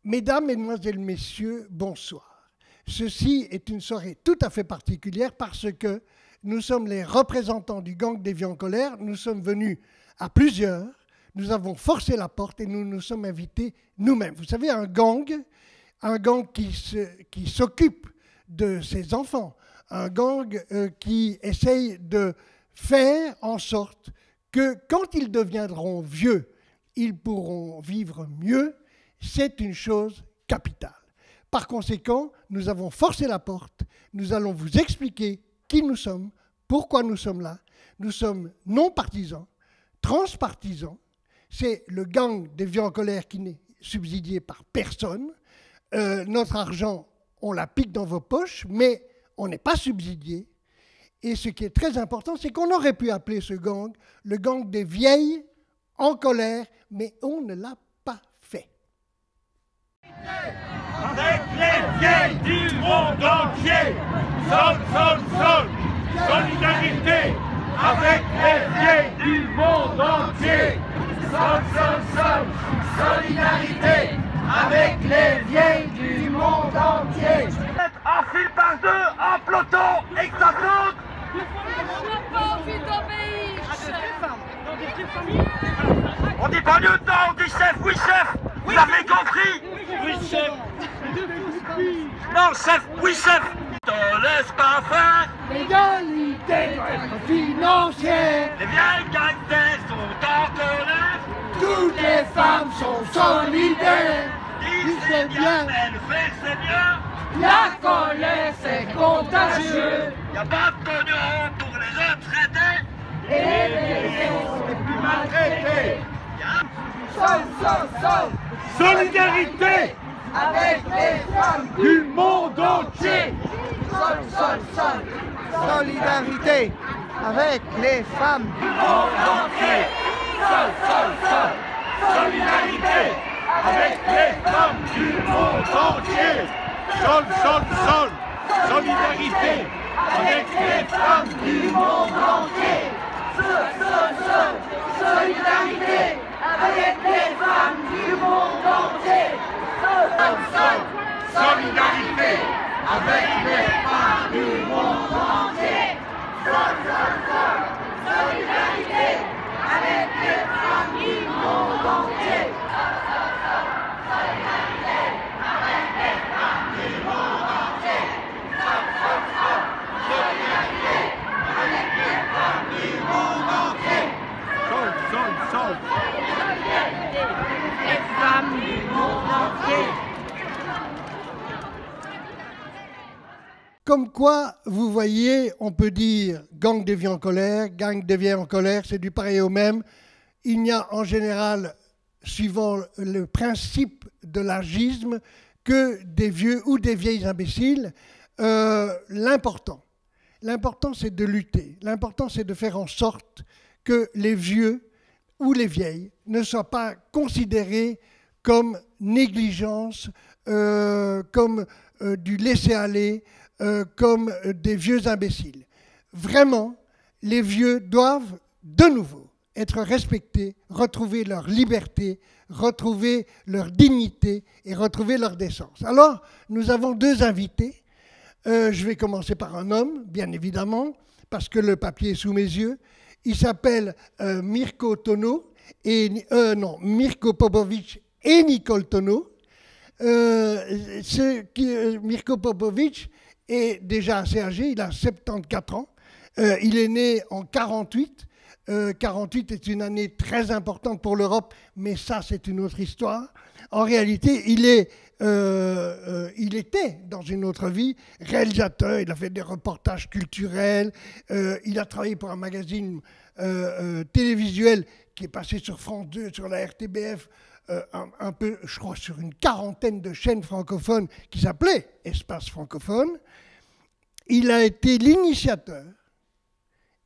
Mesdames, Mesdemoiselles, Messieurs, bonsoir. Ceci est une soirée tout à fait particulière parce que nous sommes les représentants du gang des Vieux en colère. Nous sommes venus à plusieurs, nous avons forcé la porte et nous nous sommes invités nous-mêmes. Vous savez, un gang qui s'occupe de ses enfants, un gang qui essaye de faire en sorte que quand ils deviendront vieux, ils pourront vivre mieux, c'est une chose capitale. Par conséquent, nous avons forcé la porte, nous allons vous expliquer qui nous sommes, pourquoi nous sommes là. Nous sommes non partisans, transpartisans. C'est le gang des Vieux en colère qui n'est subsidié par personne. Notre argent, on la pique dans vos poches, mais on n'est pas subsidié. Et ce qui est très important, c'est qu'on aurait pu appeler ce gang le gang des vieilles en colère, mais on ne l'a pas fait. Avec les vieilles du monde entier, sol, sol, sol, solidarité. Avec les vieilles du monde entier, sol, sol, sol, solidarité. Avec les vieilles du monde entier. En file par deux, en peloton, extase. On n'a pas envie d'obéir, chef. On dit pas lieutenant, on dit chef, oui chef. Vous avez compris? Oui chef. Non chef, oui chef. Te laisse pas faire. L'égalité doit être financière. Les vieilles gangsters sont en colère. Toutes les femmes sont solidaires. Dis c'est bien, mais le faire c'est mieux. La colère c'est contagieux. Y'a pas de pognon pour les retraités. Et les plus maltraités. Sol, sol, sol. Solidarité Avec les femmes du monde entier. sol, sol, sol. Solidarité avec les femmes Du monde entier. Sol, sol, sol. Solidarité avec les femmes du monde entier. Sol, sol, sol. Solidarité avec les femmes du monde entier. Sol, sol, sol. Solidarité avec les femmes du monde entier. Sol, sol, sol. Solidarité avec les femmes du monde entier. Sol, sol, sol. Solidarité avec les femmes du monde entier. Sol, sol, sol. Les femmes du monde entier. Comme quoi, vous voyez, on peut dire gang des Vieux en colère, gang des vieilles en colère, c'est du pareil au même. Il n'y a en général, suivant le principe de l'agisme, que des vieux ou des vieilles imbéciles. L'important, c'est de lutter. L'important, c'est de faire en sorte que les vieux ou les vieilles ne soient pas considérés comme négligence, comme du laisser-aller, comme des vieux imbéciles. Vraiment, les vieux doivent de nouveau être respectés, retrouver leur liberté, retrouver leur dignité et retrouver leur décence. Alors, nous avons deux invités. Je vais commencer par un homme, bien évidemment, parce que le papier est sous mes yeux. Il s'appelle Mirko Tono, Mirko Popovic et Nicole Tono. Mirko Popovic est déjà assez âgé, il a 74 ans. Il est né en 48. 48 est une année très importante pour l'Europe, mais ça, c'est une autre histoire. En réalité, il était, dans une autre vie, réalisateur. Il a fait des reportages culturels. Il a travaillé pour un magazine télévisuel qui est passé sur France 2, sur la RTBF, un peu, je crois, sur une quarantaine de chaînes francophones qui s'appelaient Espace francophone. Il a été l'initiateur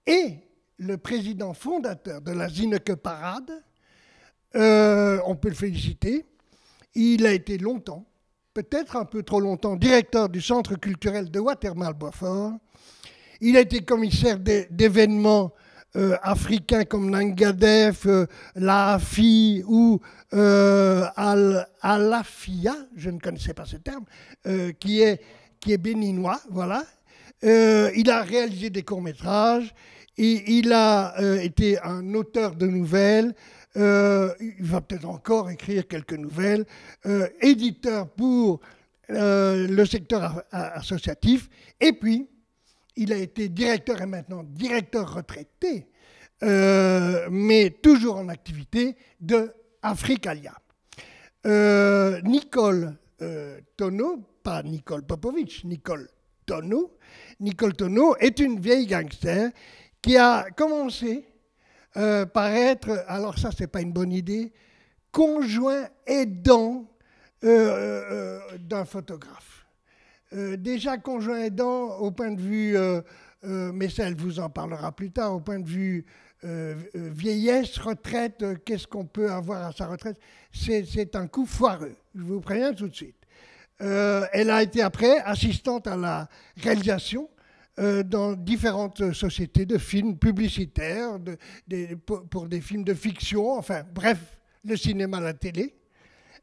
et le président fondateur de la Zinneke Parade. On peut le féliciter. Il a été longtemps, peut-être un peu trop longtemps, directeur du centre culturel de Watermal-Boisfort. Il a été commissaire d'événements africains comme Nangadef, Laafi ou Alafia, je ne connaissais pas ce terme, qui est béninois, voilà. Il a réalisé des courts-métrages, et il a été un auteur de nouvelles, il va peut-être encore écrire quelques nouvelles, éditeur pour le secteur associatif, et puis il a été directeur et maintenant directeur retraité, mais toujours en activité, de Africalia. Nicole Tonneau, pas Nicole Popovic, Nicole Tonneau est une vieille gangster qui a commencé par être, alors ça c'est pas une bonne idée, conjoint aidant d'un photographe. Déjà conjoint aidant au point de vue, mais ça elle vous en parlera plus tard, au point de vue vieillesse, retraite, qu'est-ce qu'on peut avoir à sa retraite, c'est un coup foireux, je vous préviens tout de suite. Elle a été après assistante à la réalisation dans différentes sociétés de films publicitaires, pour des films de fiction, enfin bref, le cinéma, la télé.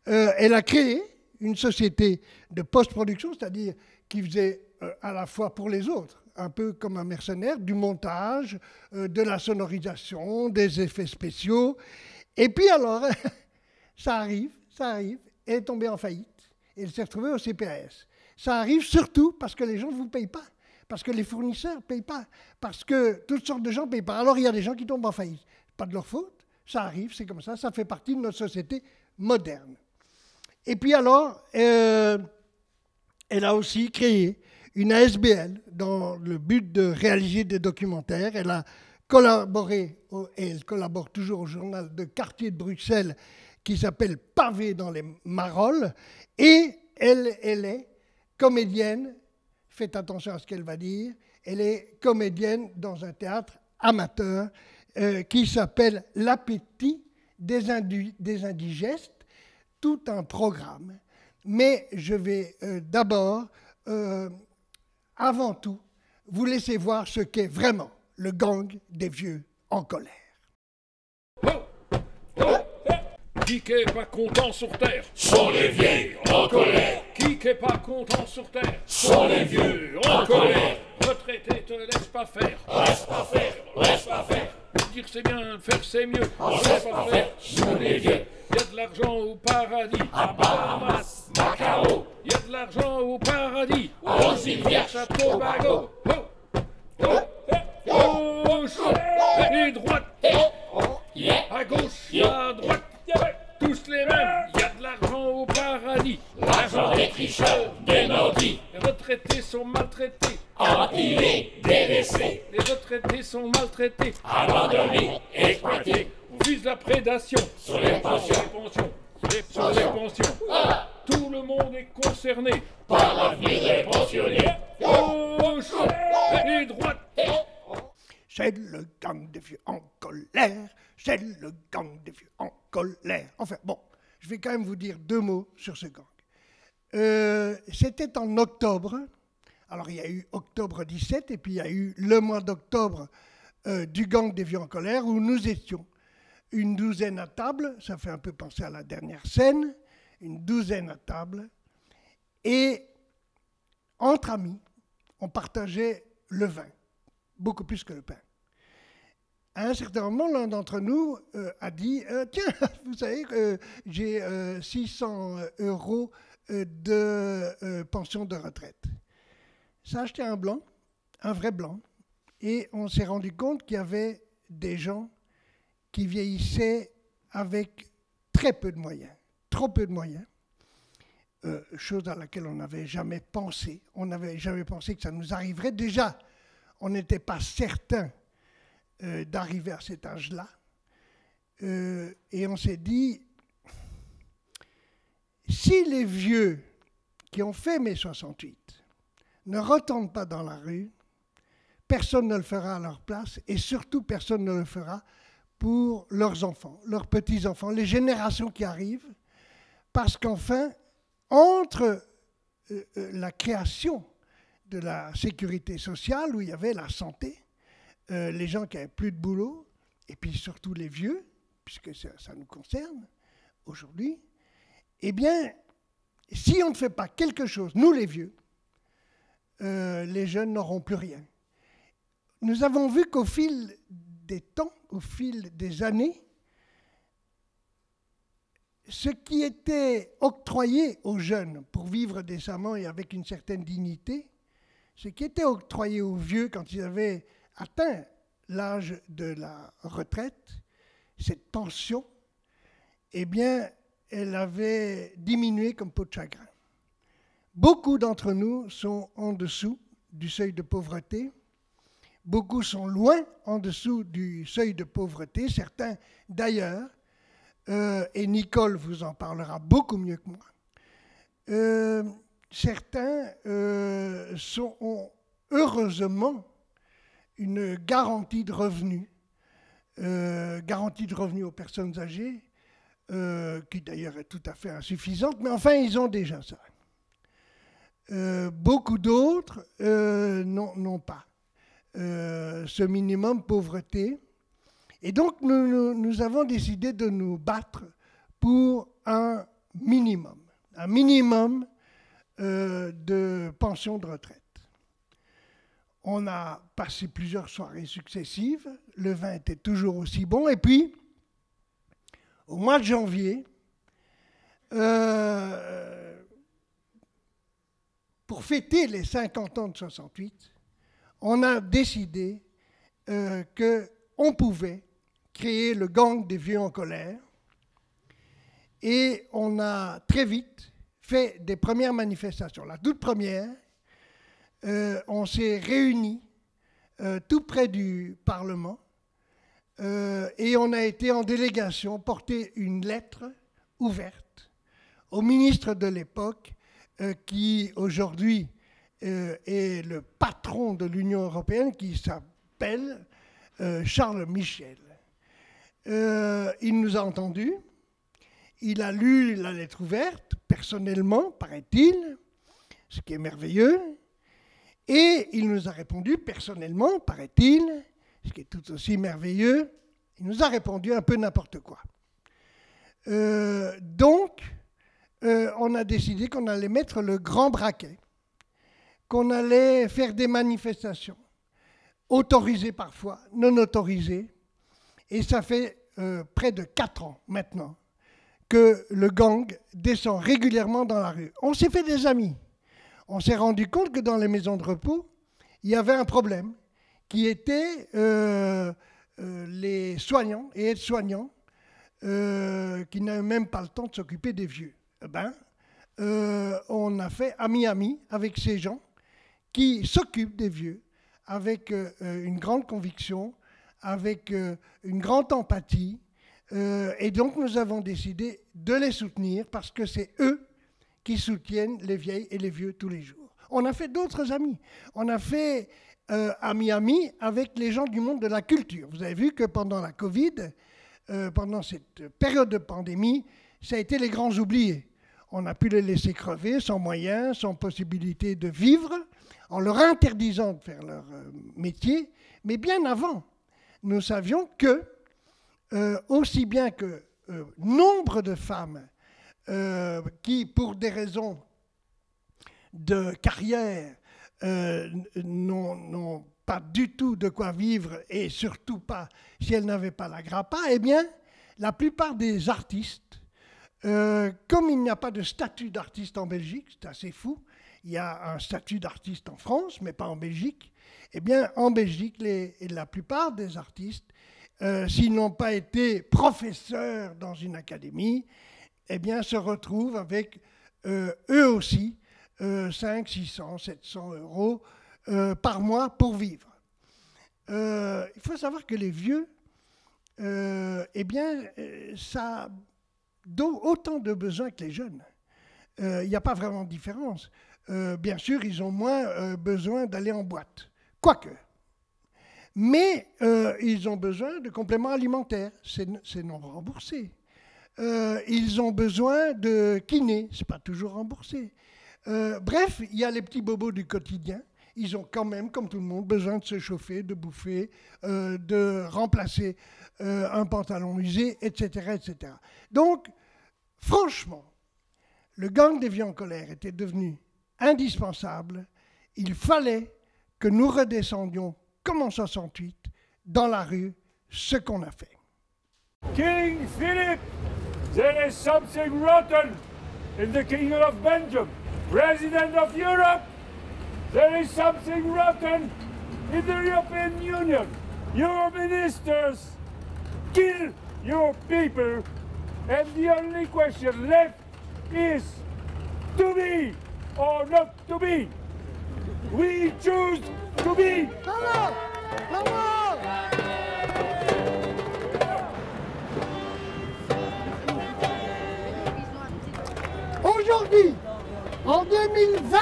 Elle a créé une société de post-production, c'est-à-dire qui faisait à la fois pour les autres, un peu comme un mercenaire, du montage, de la sonorisation, des effets spéciaux. Et puis alors, ça arrive, elle est tombée en faillite. Elle s'est retrouvée au CPAS. Ça arrive surtout parce que les gens ne vous payent pas, parce que les fournisseurs ne payent pas, parce que toutes sortes de gens ne payent pas. Alors il y a des gens qui tombent en faillite. Pas de leur faute, ça arrive, c'est comme ça fait partie de notre société moderne. Et puis alors, elle a aussi créé une ASBL dans le but de réaliser des documentaires. Elle a collaboré, et elle collabore toujours au journal de quartier de Bruxelles, qui s'appelle Pavé dans les Marolles, et elle est comédienne, faites attention à ce qu'elle va dire, elle est comédienne dans un théâtre amateur qui s'appelle L'Appétit des Indigestes, tout un programme. Mais je vais d'abord, avant tout, vous laisser voir ce qu'est vraiment le gang des vieux en colère. Qui n'est pas content sur terre Sont les vieilles en colère. Qui n'est pas content sur terre Sont les vieux en colère. Retraité, te laisse pas faire. Laisse pas faire, laisse pas faire. Dire c'est bien, faire c'est mieux. Laisse pas faire, sont les vieux. Y a de l'argent au paradis. À Bahamas, Macao, Y a de l'argent au paradis. aux îles Vierges, À Tobago. Gauche et droite. À gauche, à droite. Tous les mêmes. Y a de l'argent au paradis. l'argent des tricheurs, des bandits, Les retraités sont maltraités. empilés, délaissés, Les retraités sont maltraités. abandonnés, exploités, On vise la prédation. sur les pensions, Sur les pensions. Tout le monde est concerné. par l'avenir des pensionnés. Gauche et droite. C'est le gang des vieux en colère, c'est le gang des vieux en colère. Enfin, bon, je vais quand même vous dire deux mots sur ce gang. C'était en octobre, alors il y a eu octobre 17, et puis il y a eu le mois d'octobre du gang des vieux en colère, où nous étions une douzaine à table, ça fait un peu penser à la dernière scène, une douzaine à table, et entre amis, on partageait le vin, beaucoup plus que le pain. À un certain moment, l'un d'entre nous a dit « Tiens, vous savez, j'ai 600 € de pension de retraite. » Ça a acheté un blanc, un vrai blanc, et on s'est rendu compte qu'il y avait des gens qui vieillissaient avec très peu de moyens, trop peu de moyens, chose à laquelle on n'avait jamais pensé. On n'avait jamais pensé que ça nous arriverait. Déjà, on n'était pas certain d'arriver à cet âge-là. Et on s'est dit, si les vieux qui ont fait mai 68 ne retournent pas dans la rue, personne ne le fera à leur place, et surtout personne ne le fera pour leurs enfants, leurs petits-enfants, les générations qui arrivent, parce qu'enfin, entre la création de la sécurité sociale, où il y avait la santé, les gens qui n'avaient plus de boulot, et puis surtout les vieux, puisque ça nous concerne aujourd'hui, eh bien, si on ne fait pas quelque chose, nous les vieux, les jeunes n'auront plus rien. Nous avons vu qu'au fil des temps, au fil des années, ce qui était octroyé aux jeunes pour vivre décemment et avec une certaine dignité, ce qui était octroyé aux vieux quand ils avaient atteint l'âge de la retraite, cette pension, eh bien, elle avait diminué comme peau de chagrin. Beaucoup d'entre nous sont en dessous du seuil de pauvreté. Beaucoup sont loin en dessous du seuil de pauvreté. Certains, d'ailleurs, et Nicole vous en parlera beaucoup mieux que moi, certains ont heureusement une garantie de revenus aux personnes âgées, qui d'ailleurs est tout à fait insuffisante, mais enfin, ils ont déjà ça. Beaucoup d'autres n'ont pas ce minimum pauvreté. Et donc, nous avons décidé de nous battre pour un minimum de pension de retraite. On a passé plusieurs soirées successives, le vin était toujours aussi bon, et puis, au mois de janvier, pour fêter les 50 ans de 68, on a décidé qu'on pouvait créer le gang des vieux en colère, et on a très vite fait des premières manifestations. La toute première, on s'est réunis tout près du Parlement et on a été en délégation porter une lettre ouverte au ministre de l'époque qui aujourd'hui est le patron de l'Union européenne, qui s'appelle Charles Michel. Il nous a entendus, il a lu la lettre ouverte, personnellement, paraît-il, ce qui est merveilleux, et il nous a répondu personnellement, paraît-il, ce qui est tout aussi merveilleux, il nous a répondu un peu n'importe quoi. Donc, on a décidé qu'on allait mettre le grand braquet, qu'on allait faire des manifestations, autorisées parfois, non autorisées, et ça fait près de 4 ans maintenant que le gang descend régulièrement dans la rue. On s'est fait des amis. On s'est rendu compte que dans les maisons de repos, il y avait un problème qui était les soignants et aides-soignants qui n'avaient même pas le temps de s'occuper des vieux. On a fait ami-ami avec ces gens qui s'occupent des vieux avec une grande conviction, avec une grande empathie. Et donc nous avons décidé de les soutenir parce que c'est eux qui soutiennent les vieilles et les vieux tous les jours. On a fait d'autres amis. On a fait ami-ami avec les gens du monde de la culture. Vous avez vu que pendant la Covid, pendant cette période de pandémie, ça a été les grands oubliés. On a pu les laisser crever sans moyens, sans possibilité de vivre, en leur interdisant de faire leur métier. Mais bien avant, nous savions que, aussi bien que nombre de femmes qui, pour des raisons de carrière, n'ont pas du tout de quoi vivre, et surtout pas si elles n'avaient pas la grappa, eh bien, la plupart des artistes, comme il n'y a pas de statut d'artiste en Belgique, c'est assez fou, il y a un statut d'artiste en France, mais pas en Belgique, eh bien, en Belgique, la plupart des artistes, s'ils n'ont pas été professeurs dans une académie, eh bien, se retrouvent avec eux aussi 500, 600, 700 euros par mois pour vivre. Il faut savoir que les vieux, eh bien, ça a autant de besoins que les jeunes. Il n'y a pas vraiment de différence. Bien sûr, ils ont moins besoin d'aller en boîte, quoique. Mais ils ont besoin de compléments alimentaires, c'est non remboursé. Ils ont besoin de kiné, c'est pas toujours remboursé. Bref, il y a les petits bobos du quotidien. ils ont quand même, comme tout le monde, besoin de se chauffer, de bouffer, de remplacer un pantalon usé, etc., etc. Donc, franchement, le gang des vieux en colère était devenu indispensable. Il fallait que nous redescendions, comme en 68, dans la rue, ce qu'on a fait. King Philip, there is something rotten in the Kingdom of Belgium. President of Europe, there is something rotten in the European Union. Your ministers kill your people, and the only question left is to be or not to be. We choose to be. Bravo! Bravo! Aujourd'hui, en 2020,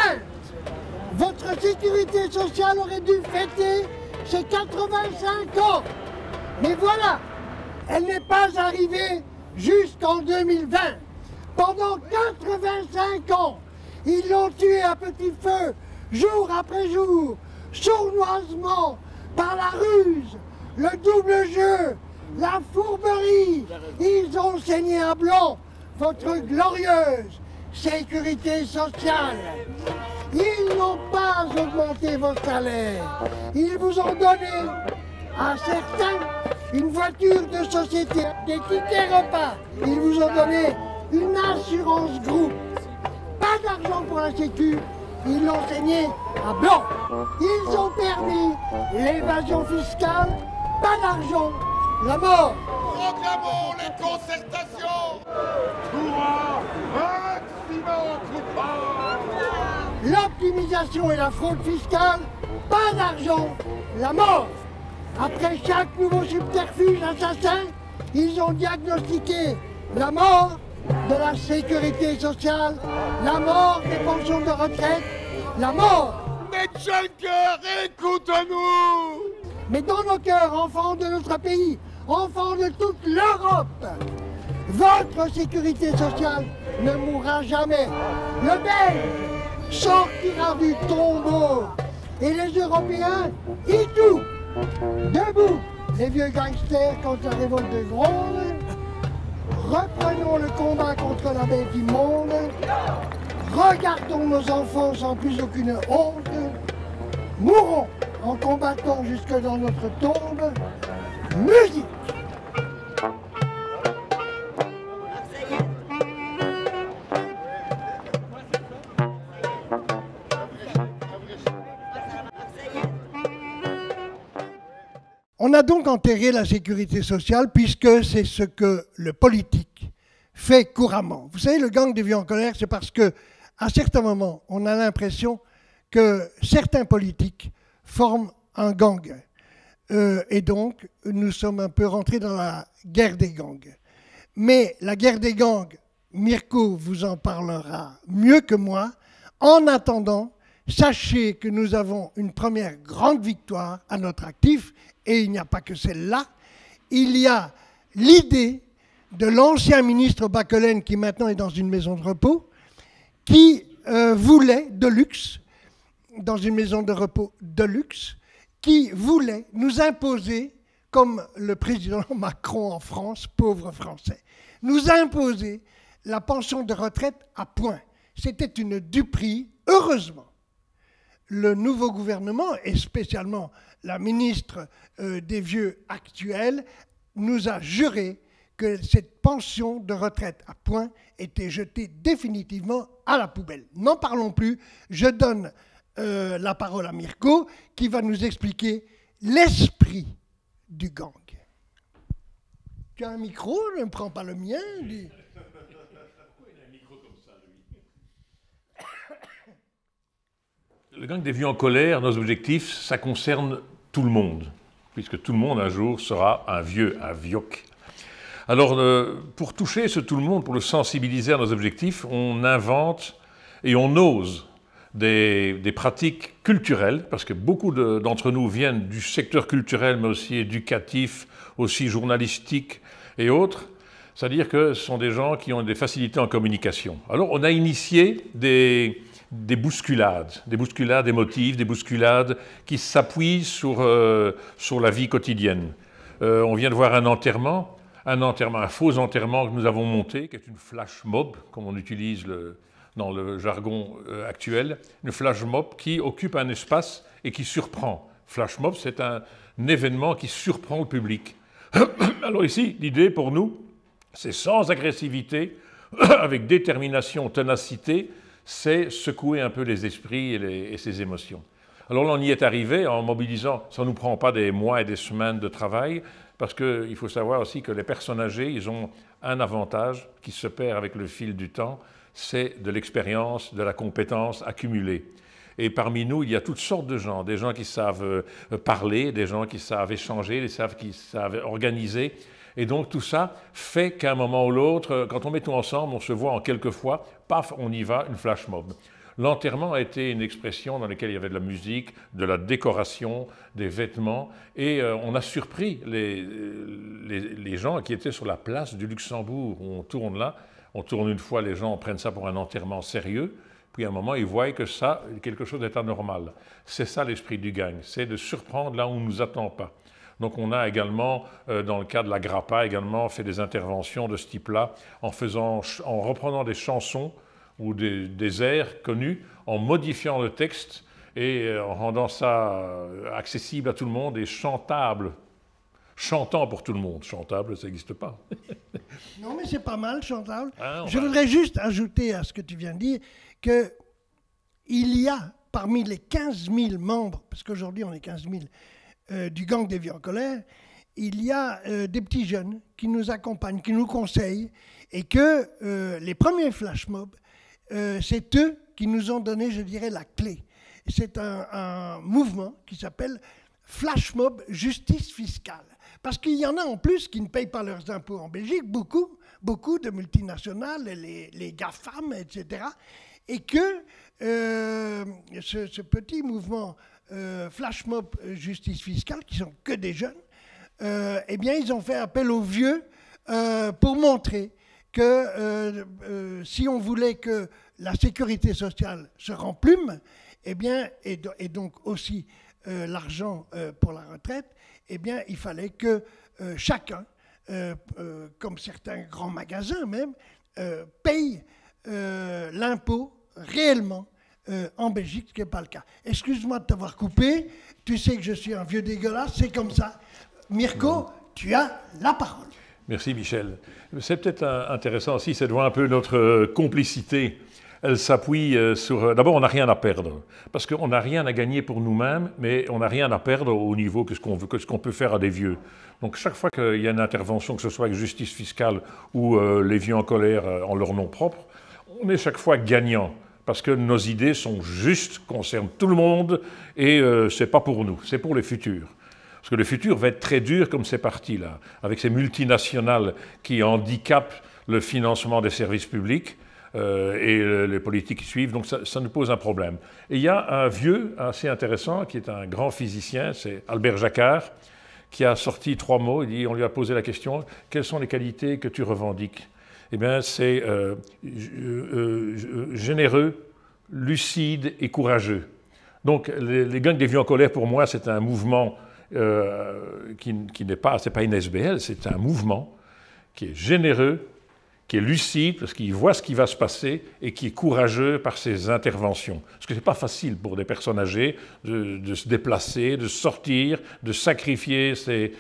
votre sécurité sociale aurait dû fêter ses 85 ans. Mais voilà, elle n'est pas arrivée jusqu'en 2020. Pendant 85 ans, ils l'ont tué à petit feu, jour après jour, sournoisement, par la ruse, le double jeu, la fourberie. Ils ont saigné à blanc votre glorieuse sécurité sociale. Ils n'ont pas augmenté vos salaires. Ils vous ont donné, à certains, une voiture de société, des tickets repas. Ils vous ont donné une assurance groupe. Pas d'argent pour la sécu. Ils l'ont saigné à blanc. Ils ont permis l'évasion fiscale. Pas d'argent. La mort. Proclamons les concertations. Courant, maximum coupable. L'optimisation et la fraude fiscale. Pas d'argent. La mort. Après chaque nouveau subterfuge assassin, ils ont diagnostiqué la mort de la sécurité sociale, la mort des pensions de retraite, la mort. Mais Juncker, écoute-nous. Mais dans nos cœurs, enfants de notre pays, enfants de toute l'Europe, votre sécurité sociale ne mourra jamais. Le Belge sortira du tombeau et les Européens y tout. Debout, les vieux gangsters contre la révolte de Gronde. Reprenons le combat contre la bête immonde. Regardons nos enfants sans plus aucune honte. Mourons en combattant jusque dans notre tombe. Musique! On a donc enterré la sécurité sociale puisque c'est ce que le politique fait couramment. Vous savez, le gang des vieux en colère, c'est parce que à certains moments, on a l'impression que certains politiques forment un gang. Et donc, nous sommes un peu rentrés dans la guerre des gangs. Mais la guerre des gangs, Mirko vous en parlera mieux que moi. En attendant, sachez que nous avons une première grande victoire à notre actif. Et il n'y a pas que celle-là. Il y a l'idée de l'ancien ministre Bacquelaine, qui maintenant est dans une maison de repos, qui voulait de luxe, dans une maison de repos de luxe, qui voulait nous imposer, comme le président Macron en France, pauvre Français, nous imposer la pension de retraite à point. C'était une duperie, heureusement. Le nouveau gouvernement, et spécialement la ministre des Vieux actuelle, nous a juré que cette pension de retraite à point était jetée définitivement à la poubelle. N'en parlons plus, je donne la parole à Mirko, qui va nous expliquer l'esprit du gang. Tu as un micro, ne prends pas le mien. Dis. Le gang des vieux en colère, nos objectifs, ça concerne tout le monde, puisque tout le monde un jour sera un vieux, un vioc. Alors, pour toucher ce tout le monde, pour le sensibiliser à nos objectifs, on invente et on ose des pratiques culturelles, parce que beaucoup d'entre nous viennent du secteur culturel, mais aussi éducatif, aussi journalistique et autres. C'est-à-dire que ce sont des gens qui ont des facilités en communication. Alors, on a initié des des bousculades émotives, des bousculades qui s'appuient sur la vie quotidienne. On vient de voir un enterrement, un faux enterrement que nous avons monté, qui est une flash mob, comme on utilise dans le jargon actuel, une flash mob qui occupe un espace et qui surprend. Flash mob, c'est un événement qui surprend le public. Alors ici, l'idée pour nous, c'est sans agressivité, avec détermination, ténacité, c'est secouer un peu les esprits et ses émotions. Alors là, on y est arrivé en mobilisant, ça ne nous prend pas des mois et des semaines de travail, parce qu'il faut savoir aussi que les personnes âgées, ils ont un avantage qui se perd avec le fil du temps, c'est de l'expérience, de la compétence accumulée. Et parmi nous, il y a toutes sortes de gens, des gens qui savent parler, des gens qui savent échanger, des gens qui savent organiser. Et donc tout ça fait qu'à un moment ou l'autre, quand on met tout ensemble, on se voit en quelques fois, paf, on y va, une flash mob. L'enterrement a été une expression dans laquelle il y avait de la musique, de la décoration, des vêtements, et on a surpris les gens qui étaient sur la place du Luxembourg, où on tourne là, on tourne une fois, les gens prennent ça pour un enterrement sérieux, puis à un moment, ils voient que ça, quelque chose est anormal. C'est ça l'esprit du gang, c'est de surprendre là où on ne nous attend pas. Donc on a également, dans le cas de la Grappa, également fait des interventions de ce type-là, en reprenant des chansons ou des airs connus, en modifiant le texte et en rendant ça accessible à tout le monde et chantable. Chantant pour tout le monde. Chantable, ça n'existe pas. Non, mais c'est pas mal, chantable. Ah, Je voudrais juste ajouter à ce que tu viens de dire qu'il y a parmi les 15 000 membres, parce qu'aujourd'hui on est 15 000, du gang des Vieux en colère, il y a des petits jeunes qui nous accompagnent, qui nous conseillent, et que les premiers flash mobs, c'est eux qui nous ont donné, je dirais, la clé. C'est un mouvement qui s'appelle Flash Mob Justice Fiscale. Parce qu'il y en a en plus qui ne payent pas leurs impôts en Belgique, beaucoup de multinationales, les GAFAM, etc. Et que ce petit mouvement Flash Mob Justice Fiscale, qui sont que des jeunes, eh bien, ils ont fait appel aux vieux pour montrer que si on voulait que la sécurité sociale se remplume, eh bien, et donc aussi l'argent pour la retraite, eh bien, il fallait que chacun, comme certains grands magasins même, paye l'impôt réellement en Belgique, ce qui n'est pas le cas. Excuse-moi de t'avoir coupé, tu sais que je suis un vieux dégueulasse, c'est comme ça. Mirko, tu as la parole. Merci Michel. C'est peut-être intéressant aussi, c'est de voir un peu notre complicité. Elle s'appuie sur... D'abord, on n'a rien à perdre, parce qu'on n'a rien à gagner pour nous-mêmes, mais on n'a rien à perdre au niveau que ce qu'on peut faire à des vieux. Donc chaque fois qu'il y a une intervention, que ce soit avec justice fiscale ou les vieux en colère en leur nom propre, on est chaque fois gagnant, parce que nos idées sont justes, concernent tout le monde, et c'est pas pour nous, c'est pour les futurs. Parce que le futur va être très dur comme c'est parti là, avec ces multinationales qui handicapent le financement des services publics, et les politiques qui suivent, donc ça nous pose un problème. Et il y a un vieux assez intéressant, qui est un grand physicien, c'est Albert Jacquard, qui a sorti 3 mots, on lui a posé la question, quelles sont les qualités que tu revendiques? Eh bien, c'est généreux, lucide et courageux. Donc, les gangs des vieux en colère, pour moi, c'est un mouvement qui n'est pas, c'est pas une SBL, c'est un mouvement qui est généreux, qui est lucide, parce qu'il voit ce qui va se passer, et qui est courageux par ses interventions. Parce que ce n'est pas facile pour des personnes âgées de se déplacer, de sortir, de sacrifier ces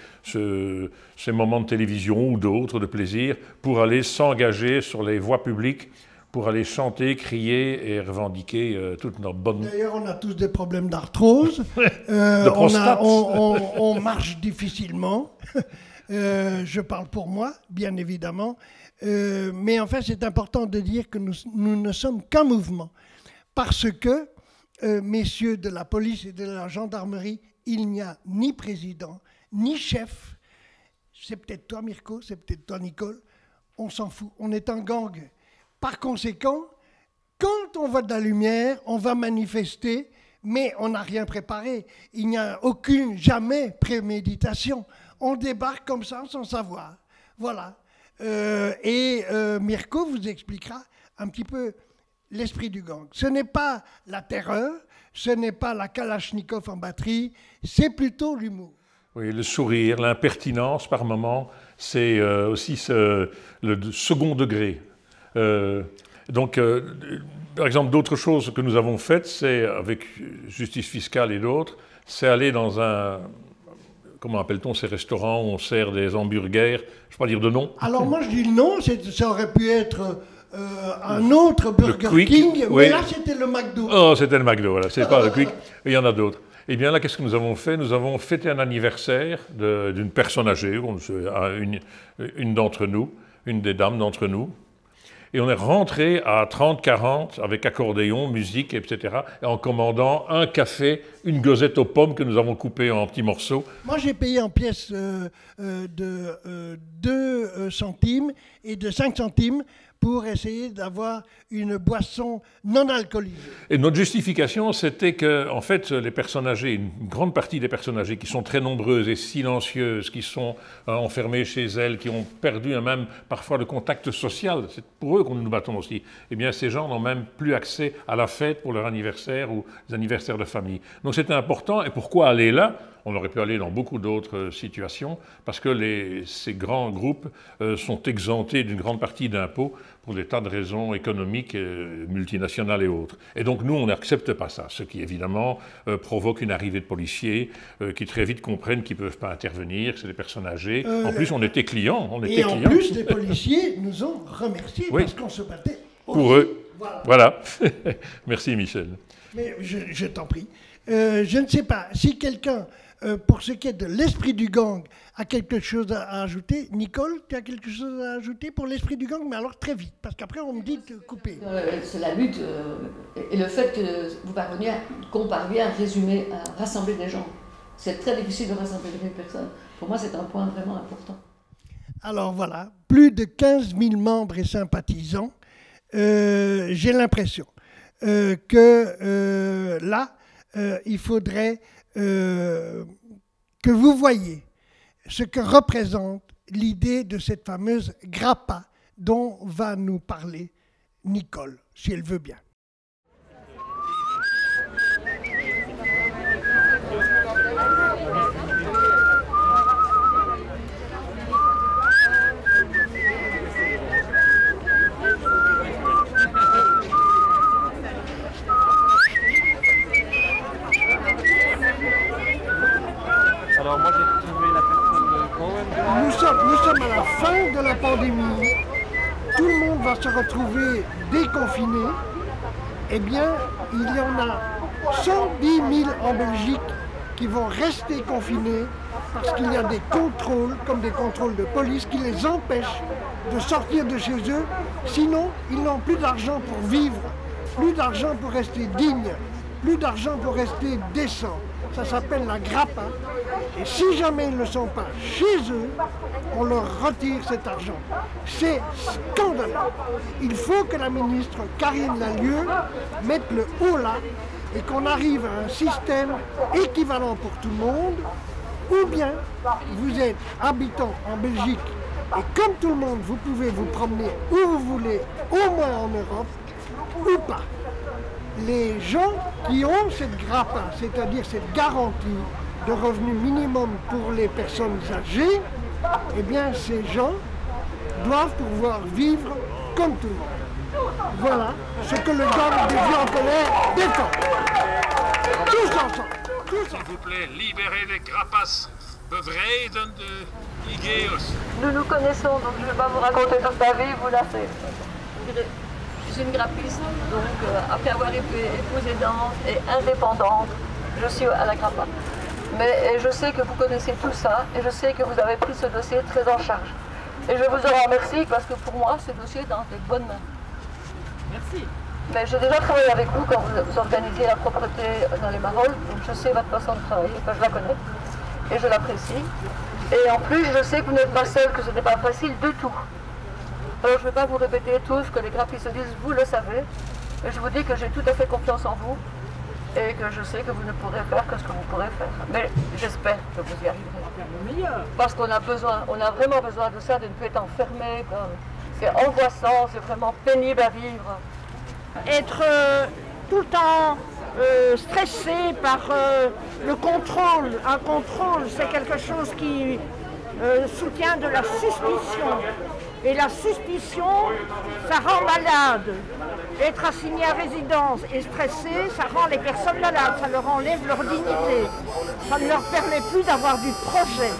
moments de télévision ou d'autres de plaisir pour aller s'engager sur les voies publiques, pour aller chanter, crier et revendiquer toute notre bonne... D'ailleurs, on a tous des problèmes d'arthrose. De prostate. On marche difficilement. Je parle pour moi, bien évidemment. Mais en fait, c'est important de dire que nous ne sommes qu'un mouvement. Parce que, messieurs de la police et de la gendarmerie, il n'y a ni président, ni chef. C'est peut-être toi, Mirko, c'est peut-être toi, Nicole. On s'en fout. On est un gang. Par conséquent, quand on voit de la lumière, on va manifester, mais on n'a rien préparé. Il n'y a jamais préméditation. On débarque comme ça sans savoir. Voilà. Mirko vous expliquera un petit peu l'esprit du gang. Ce n'est pas la terreur, ce n'est pas la Kalachnikov en batterie, c'est plutôt l'humour. Oui, le sourire, l'impertinence par moment, c'est aussi le second degré. Par exemple, d'autres choses que nous avons faites, c'est avec Justice Fiscale et d'autres, c'est aller dans un, comment appelle-t-on ces restaurants où on sert des hamburgers, je ne vais pas dire de nom. Alors moi je dis le nom, ça aurait pu être un autre Burger King, oui. Mais là c'était le McDo. Oh, c'était le McDo, voilà, c'est pas le Quick, il y en a d'autres. Eh bien là, qu'est-ce que nous avons fait? Nous avons fêté un anniversaire d'une personne âgée, une d'entre nous, une des dames d'entre nous. Et on est rentré à 30-40 avec accordéon, musique, etc. Et en commandant un café, une gosette aux pommes que nous avons coupée en petits morceaux. Moi j'ai payé en pièces de 2 centimes et de 5 centimes pour essayer d'avoir une boisson non alcoolisée. Et notre justification, c'était que, en fait, les personnes âgées, une grande partie des personnes âgées qui sont très nombreuses et silencieuses, qui sont enfermées chez elles, qui ont perdu même parfois le contact social, c'est pour eux que nous nous battons aussi, eh bien ces gens n'ont même plus accès à la fête pour leur anniversaire ou les anniversaires de famille. Donc c'était important. Et pourquoi aller là? On aurait pu aller dans beaucoup d'autres situations, parce que ces grands groupes sont exemptés d'une grande partie d'impôts pour des tas de raisons économiques, multinationales et autres. Et donc nous, on n'accepte pas ça, ce qui évidemment provoque une arrivée de policiers qui très vite comprennent qu'ils ne peuvent pas intervenir, que c'est des personnes âgées. En plus, on était clients. En plus, les policiers nous ont remerciés parce qu'on se battait aussi. Pour eux. Voilà. Merci Michel. Mais je t'en prie. Je ne sais pas si quelqu'un... pour ce qui est de l'esprit du gang, a quelque chose à ajouter? Nicole, tu as quelque chose à ajouter pour l'esprit du gang? Mais alors très vite, parce qu'après on me dit de couper. C'est la lutte et le fait qu'on parvienne à résumer, à rassembler des gens. C'est très difficile de rassembler des personnes. Pour moi, c'est un point vraiment important. Alors voilà, plus de 15 000 membres et sympathisants. J'ai l'impression que là, il faudrait... que vous voyez ce que représente l'idée de cette fameuse grappa dont va nous parler Nicole, si elle veut bien. Alors moi j'ai trouvé la personne de Cohen. Nous sommes à la fin de la pandémie. Tout le monde va se retrouver déconfiné. Eh bien, il y en a 110 000 en Belgique qui vont rester confinés parce qu'il y a des contrôles, comme des contrôles de police, qui les empêchent de sortir de chez eux. Sinon, ils n'ont plus d'argent pour vivre, plus d'argent pour rester digne, plus d'argent pour rester décent. Ça s'appelle la grappa. Et si jamais ils ne sont pas chez eux, on leur retire cet argent. C'est scandaleux. Il faut que la ministre Karine Lallieu mette le haut là et qu'on arrive à un système équivalent pour tout le monde, ou bien vous êtes habitant en Belgique et comme tout le monde, vous pouvez vous promener où vous voulez, au moins en Europe, ou pas. Les gens qui ont cette grappa, c'est-à-dire cette garantie de revenu minimum pour les personnes âgées, eh bien ces gens doivent pouvoir vivre comme tout le monde. Voilà ce que le gang des vieux en colère défend. Tous ensemble. S'il vous plaît, libérez les grappas. Bevrijden de Igeos. Nous nous connaissons, donc je ne vais pas vous raconter toute ma vie, vous la faites. Je suis une grappiste, donc après avoir été épouse aidante et indépendante, je suis à la grappa. Mais je sais que vous connaissez tout ça et je sais que vous avez pris ce dossier très en charge. Et je vous en remercie parce que pour moi, ce dossier est dans de bonnes mains. Merci. Mais j'ai déjà travaillé avec vous quand vous organisiez la propreté dans les Marolles, donc je sais votre façon de travailler, je la connais et je l'apprécie. Et en plus, je sais que vous n'êtes pas seul, que ce n'est pas facile du tout. Alors je ne vais pas vous répéter tout ce que les graphistes disent, vous le savez. Et je vous dis que j'ai tout à fait confiance en vous et que je sais que vous ne pourrez faire que ce que vous pourrez faire. Mais j'espère que vous y arriverez. Parce qu'on a besoin, on a vraiment besoin de ça, de ne plus être enfermé. C'est angoissant, c'est vraiment pénible à vivre. Être tout le temps stressé par le contrôle. Un contrôle, c'est quelque chose qui soutient de la suspicion. Et la suspicion, ça rend malade. Être assigné à résidence et stressé, ça rend les personnes malades, ça leur enlève leur dignité. Ça ne leur permet plus d'avoir du projet.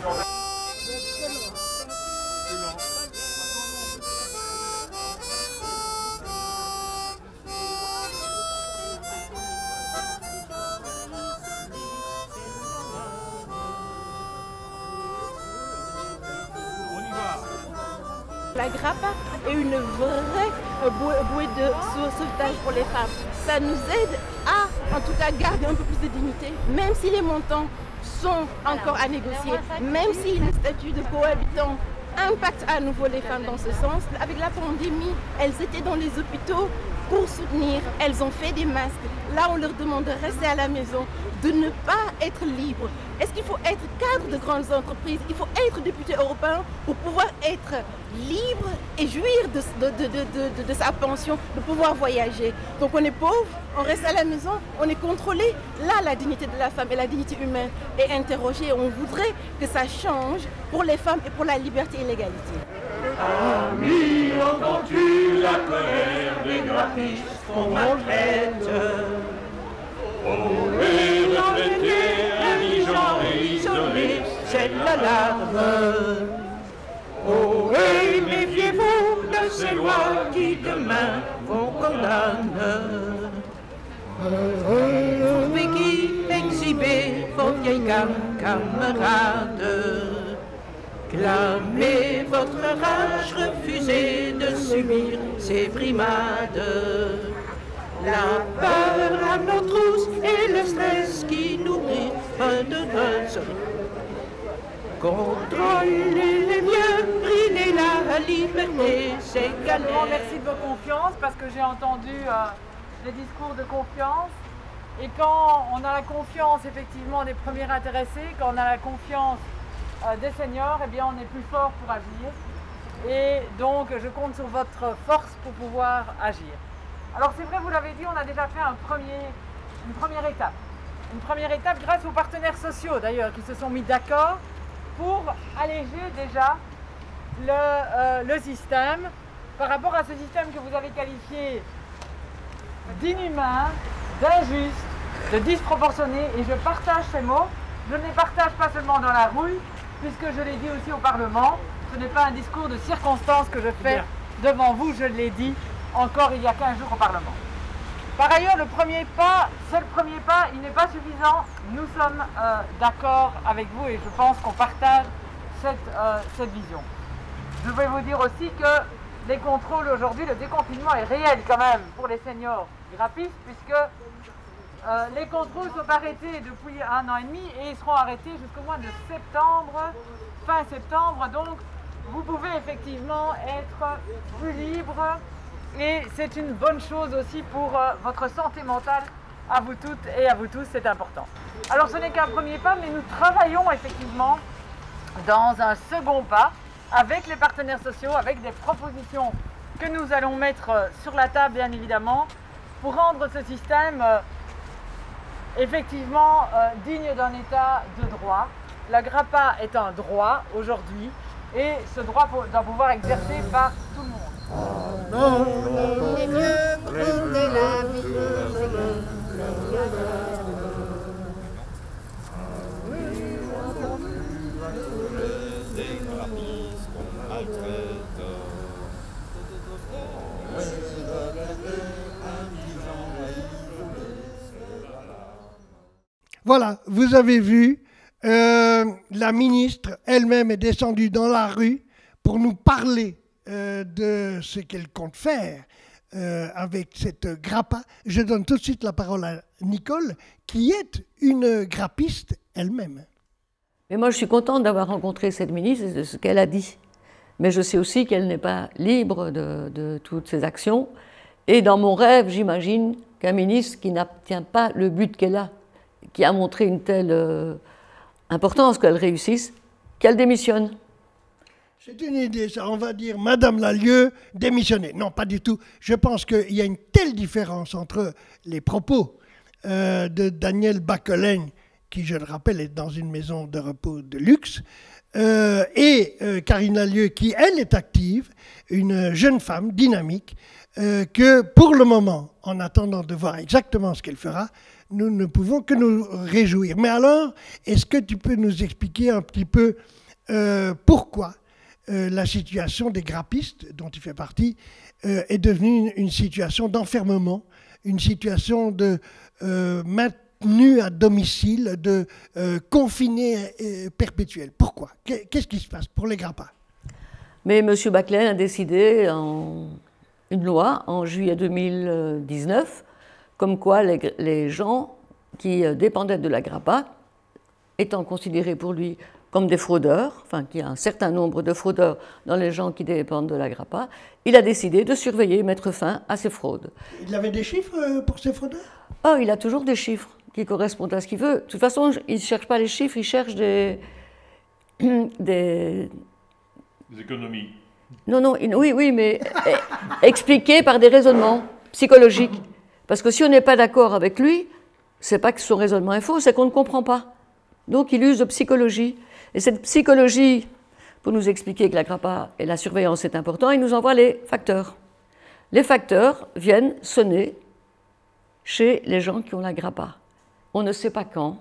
La grappa est une vraie bouée de sauvetage pour les femmes. Ça nous aide à, en tout cas, garder un peu plus de dignité, même si les montants sont encore à négocier, même si le statut de cohabitant impacte à nouveau les femmes dans ce sens. Avec la pandémie, elles étaient dans les hôpitaux pour soutenir, elles ont fait des masques. Là, on leur demande de rester à la maison, de ne pas être libre. Est-ce qu'il faut être cadre de grandes entreprises? Il faut être député européen pour pouvoir être libre et jouir de sa pension, de pouvoir voyager. Donc on est pauvre, on reste à la maison, on est contrôlé. Là, la dignité de la femme et la dignité humaine est interrogée. On voudrait que ça change pour les femmes et pour la liberté et l'égalité. Ami, entends-tu la colère des graphistes qu'on maltraite? Oh, et retraité, indigent et isolé, c'est l'alarme. Oh, et méfiez-vous de ces lois qui demain vous condamnent. Mais qui exhibez vos vieilles camarades? Clamez votre rage, refusez de subir ces brimades. La peur à nos trousses et le stress qui nous brille de notre contrôler les lieux, briser la liberté, c'est galère. Merci de vos confiances parce que j'ai entendu des discours de confiance. Et quand on a la confiance effectivement des premiers intéressés, quand on a la confiance des seniors, eh bien on est plus fort pour agir. Et donc je compte sur votre force pour pouvoir agir. Alors c'est vrai, vous l'avez dit, on a déjà fait une première étape. Une première étape grâce aux partenaires sociaux d'ailleurs qui se sont mis d'accord pour alléger déjà le système par rapport à ce système que vous avez qualifié d'inhumain, d'injuste, de disproportionné, et je partage ces mots. Je ne les partage pas seulement dans la rue, puisque je l'ai dit aussi au Parlement, ce n'est pas un discours de circonstance que je fais devant vous, je l'ai dit encore il y a 15 jours au Parlement. Par ailleurs, le premier pas, c'est le premier pas, il n'est pas suffisant. Nous sommes d'accord avec vous et je pense qu'on partage cette vision. Je vais vous dire aussi que les contrôles aujourd'hui, le déconfinement est réel quand même pour les seniors graphistes, puisque les contrôles sont arrêtés depuis 1 an et demi et ils seront arrêtés jusqu'au mois de septembre, fin septembre. Donc vous pouvez effectivement être plus libre. Et c'est une bonne chose aussi pour votre santé mentale, à vous toutes et à vous tous, c'est important. Alors ce n'est qu'un premier pas, mais nous travaillons effectivement dans un second pas avec les partenaires sociaux, avec des propositions que nous allons mettre sur la table bien évidemment, pour rendre ce système effectivement digne d'un état de droit. La grappa est un droit aujourd'hui et ce droit doit pouvoir être exercé par tout le monde. Les vieux prenez la vie. Voilà, vous avez vu, la ministre elle-même est descendue dans la rue pour nous parler de ce qu'elle compte faire avec cette grappa. Je donne tout de suite la parole à Nicole, qui est une grappiste elle-même. Mais moi, je suis contente d'avoir rencontré cette ministre et de ce qu'elle a dit. Mais je sais aussi qu'elle n'est pas libre de toutes ses actions. Et dans mon rêve, j'imagine qu'un ministre qui n'atteint pas le but qu'elle a, qui a montré une telle importance qu'elle réussisse, qu'elle démissionne. C'est une idée, ça. On va dire, Madame Lallieu, démissionnez. Non, pas du tout. Je pense qu'il y a une telle différence entre les propos de Daniel Bacquelin, qui, je le rappelle, est dans une maison de repos de luxe, et Karine Lallieu, qui, elle, est active, une jeune femme dynamique, que, pour le moment, en attendant de voir exactement ce qu'elle fera, nous ne pouvons que nous réjouir. Mais alors, est-ce que tu peux nous expliquer un petit peu pourquoi la situation des grappistes, dont tu fais partie, est devenue une situation d'enfermement, une situation de maintenu à domicile, de confiné perpétuel. Pourquoi? Qu'est-ce qui se passe pour les grappas? Mais M. Bacquelin a décidé une loi en juillet 2019, comme quoi les gens qui dépendaient de la grappa, étant considérés pour lui comme des fraudeurs, enfin qu'il y a un certain nombre de fraudeurs dans les gens qui dépendent de la grappa, il a décidé de surveiller et mettre fin à ces fraudes. Il avait des chiffres pour ces fraudeurs? Oh, il a toujours des chiffres qui correspondent à ce qu'il veut. De toute façon, il ne cherche pas les chiffres, il cherche des économies. Non, oui, mais expliqué par des raisonnements psychologiques. Parce que si on n'est pas d'accord avec lui, c'est pas que son raisonnement est faux, c'est qu'on ne comprend pas. Donc il use de psychologie. Et cette psychologie, pour nous expliquer que la grappa et la surveillance est important, il nous envoie les facteurs. Les facteurs viennent sonner chez les gens qui ont la grappa. On ne sait pas quand.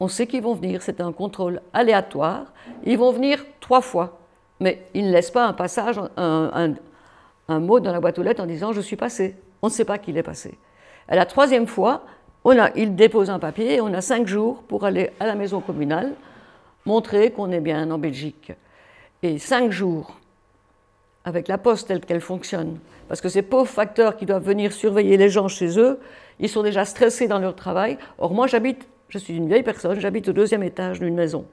On sait qu'ils vont venir, c'est un contrôle aléatoire. Ils vont venir 3 fois. Mais ils ne laissent pas un passage, un mot dans la boîte aux lettres en disant « je suis passé ». On ne sait pas qu'il est passé. À la 3e fois, il dépose un papier et on a 5 jours pour aller à la maison communale, montrer qu'on est bien en Belgique. Et 5 jours, avec la poste telle qu'elle fonctionne, parce que ces pauvres facteurs qui doivent venir surveiller les gens chez eux, ils sont déjà stressés dans leur travail. Or moi, je suis une vieille personne, j'habite au 2e étage d'une maison.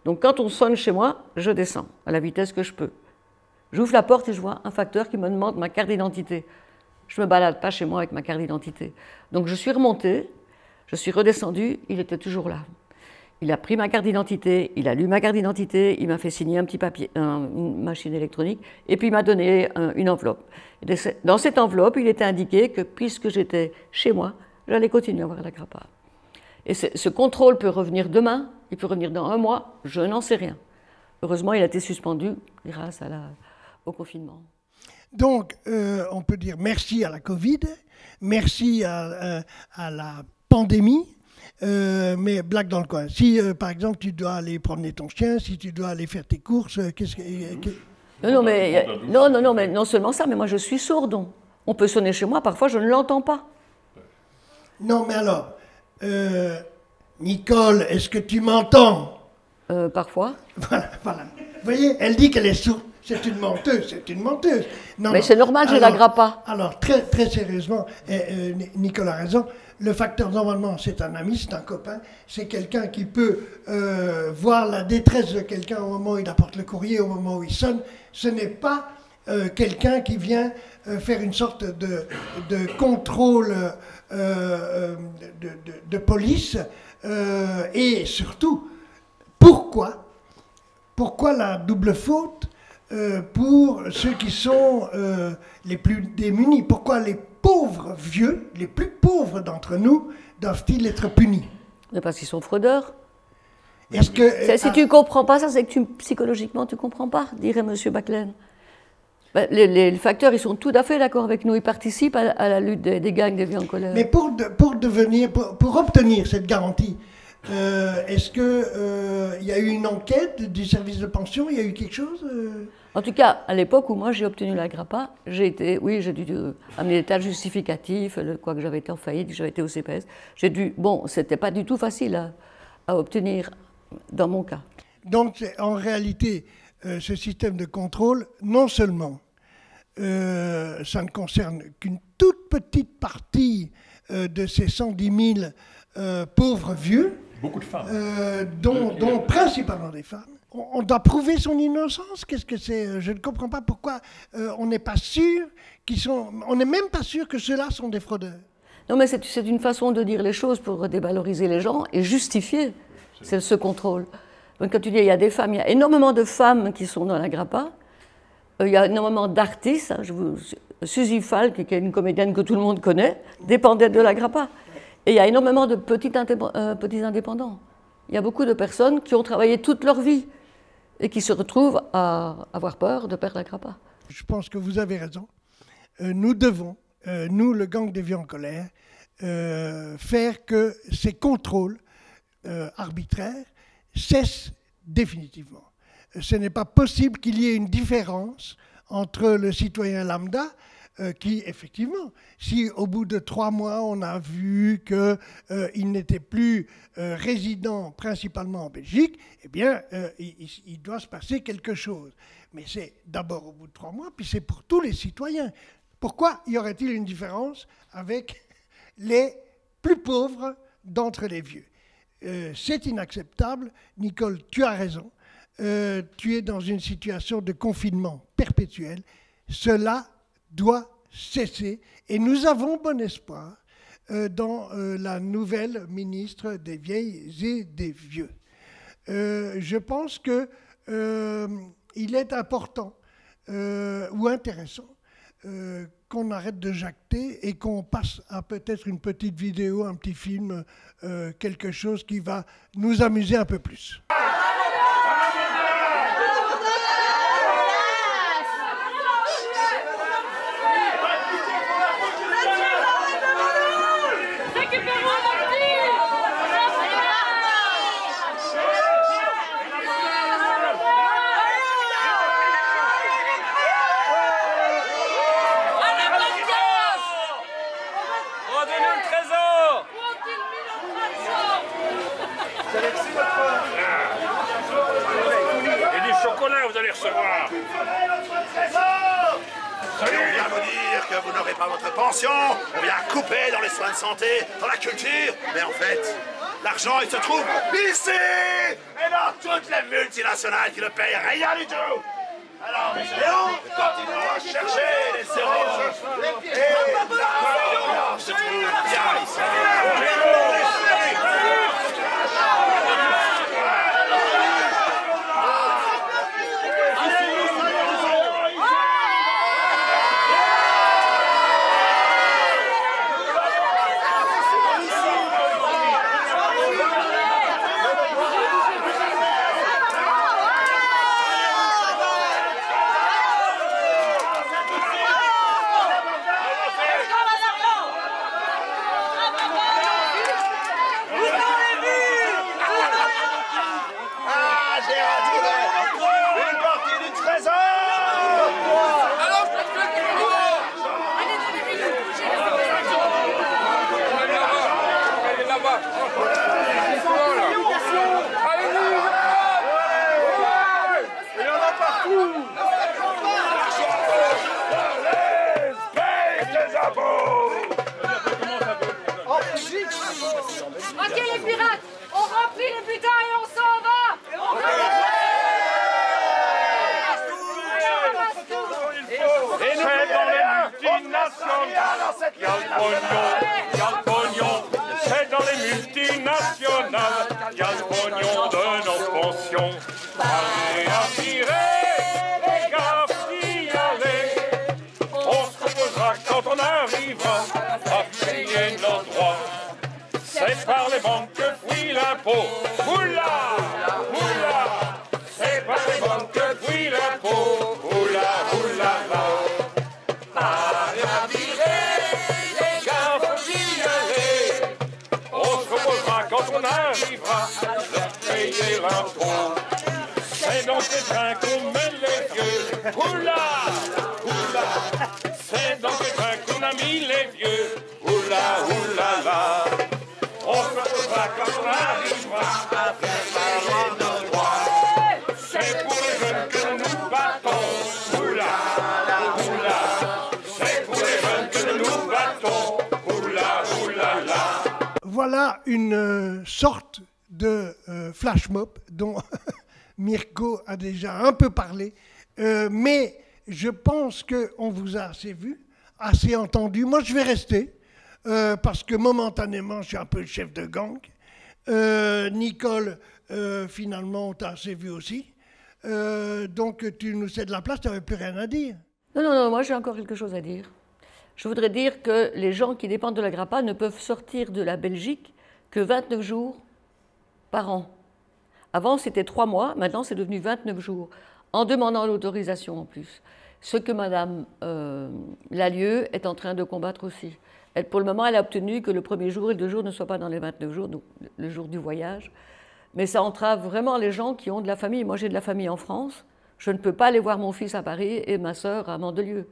Donc quand on sonne chez moi, je descends à la vitesse que je peux. J'ouvre la porte et je vois un facteur qui me demande ma carte d'identité. Je ne me balade pas chez moi avec ma carte d'identité. Donc je suis remontée, je suis redescendue, il était toujours là. Il a pris ma carte d'identité, il a lu ma carte d'identité, il m'a fait signer un petit papier, une machine électronique, et puis il m'a donné une enveloppe. Et dans cette enveloppe, il était indiqué que puisque j'étais chez moi, j'allais continuer à avoir la grappa. Et ce contrôle peut revenir demain, il peut revenir dans 1 mois, je n'en sais rien. Heureusement, il a été suspendu grâce au confinement. Donc, on peut dire merci à la Covid, merci à la pandémie, mais blague dans le coin. Si, par exemple, tu dois aller promener ton chien, si tu dois aller faire tes courses, Non, mais non seulement ça, mais moi je suis sourde. On peut sonner chez moi, parfois je ne l'entends pas. Non, mais alors, Nicole, est-ce que tu m'entends? Parfois. Voilà. Vous voyez, elle dit qu'elle est sourde. C'est une menteuse, c'est une menteuse. Non, mais c'est normal, j'ai la grappa. Alors, très sérieusement, Nicole a raison, le facteur normalement, c'est un ami, c'est un copain, c'est quelqu'un qui peut voir la détresse de quelqu'un au moment où il apporte le courrier, au moment où il sonne. Ce n'est pas quelqu'un qui vient faire une sorte de contrôle de police. Et surtout, pourquoi la double faute pour ceux qui sont les plus démunis? Pourquoi les pauvres vieux, les plus pauvres d'entre nous, doivent-ils être punis? Parce qu'ils sont fraudeurs. Si tu ne comprends pas ça, c'est que psychologiquement tu ne comprends pas, dirait M. Bacquelin. Ben, les facteurs, ils sont tout à fait d'accord avec nous, ils participent à la lutte des gangs des vieux en colère. Mais pour obtenir cette garantie, est-ce qu'il y a eu une enquête du service de pension? Il y a eu quelque chose En tout cas, à l'époque où moi j'ai obtenu la grappa, j'ai dû amener des tas de justificatifs, quoi que j'avais été en faillite, que j'avais été au CPS. C'était pas du tout facile à obtenir dans mon cas. Donc en réalité, ce système de contrôle, non seulement ça ne concerne qu'une toute petite partie de ces 110 000 pauvres vieux, beaucoup de femmes, dont principalement des femmes. On doit prouver son innocence. Qu'est-ce que c'est? Je ne comprends pas pourquoi on n'est pas sûr on n'est même pas sûr que ceux-là sont des fraudeurs. Non, mais c'est une façon de dire les choses pour dévaloriser les gens et justifier ce contrôle. Donc quand tu dis il y a des femmes, il y a énormément de femmes qui sont dans la grappa. Il y a énormément d'artistes. Suzy Falk, qui est une comédienne que tout le monde connaît, dépendait de la grappa. Et il y a énormément de petits indépendants. Il y a beaucoup de personnes qui ont travaillé toute leur vie et qui se retrouvent à avoir peur de perdre la grappa. Je pense que vous avez raison. Nous devons, nous, le gang des vieux en colère, faire que ces contrôles arbitraires cessent définitivement. Ce n'est pas possible qu'il y ait une différence entre le citoyen lambda qui, effectivement, si au bout de 3 mois, on a vu qu'il n'était plus résident principalement en Belgique, eh bien, il doit se passer quelque chose. Mais c'est d'abord au bout de 3 mois, puis c'est pour tous les citoyens. Pourquoi y aurait-il une différence avec les plus pauvres d'entre les vieux? C'est inacceptable. Nicole, tu as raison. Tu es dans une situation de confinement perpétuel. Cela doit cesser. Et nous avons bon espoir dans la nouvelle ministre des Vieilles et des Vieux. Je pense qu'il est important ou intéressant qu'on arrête de jacter et qu'on passe à peut-être une petite vidéo, un petit film, quelque chose qui va nous amuser un peu plus. Et du chocolat, vous allez recevoir. On vient vous dire que vous n'aurez pas votre pension, on vient couper dans les soins de santé, dans la culture, mais en fait, l'argent, il se trouve ici et dans toutes les multinationales qui ne payent rien du tout. Alors, on continuera à chercher les zéros et l'argent se trouve bien ici. Ok les pirates, on remplit les butins et on s'en va. Et c'est dans les multinationales, il y a le pognon, c'est dans les multinationales, il y a le pognon de nos pensions. Allez à tirer, les gars, y aller, on se reposera quand on arrivera à payer nos droits. C'est par les banques que fuit l'impôt. Oula, oula, c'est par les banques que fuit l'impôt. Oula, oula, là. Allez à virer, les gars, faut y aller. On se reposera quand on arrivera à payer l'impôt. C'est dans ces trains qu'on met les vieux. Oula, oula, c'est dans ces trains qu'on a mis les vieux. Oula, oula, là. On se retrouvera quand on arrivera à faire nos droits. C'est pour les jeunes que nous nous battons. Oula, oula. C'est pour les jeunes que nous nous battons. Oula, oula, là. Voilà une sorte de flash mob dont Mirko a déjà un peu parlé. Mais je pense qu'on vous a assez vu, assez entendu. Moi, je vais rester. Parce que momentanément, je suis un peu le chef de gang. Nicole, finalement, on t'a assez vu aussi. Donc tu nous cèdes la place, tu n'avais plus rien à dire. Non, non, non, moi j'ai encore quelque chose à dire. Je voudrais dire que les gens qui dépendent de la GRAPA ne peuvent sortir de la Belgique que 29 jours par an. Avant, c'était 3 mois, maintenant c'est devenu 29 jours, en demandant l'autorisation en plus. Ce que Mme Lallieu est en train de combattre aussi. Elle, pour le moment, elle a obtenu que le premier jour et le 2 jours ne soient pas dans les 29 jours, donc le jour du voyage. Mais ça entrave vraiment les gens qui ont de la famille. Moi, j'ai de la famille en France. Je ne peux pas aller voir mon fils à Paris et ma sœur à Mandelieu.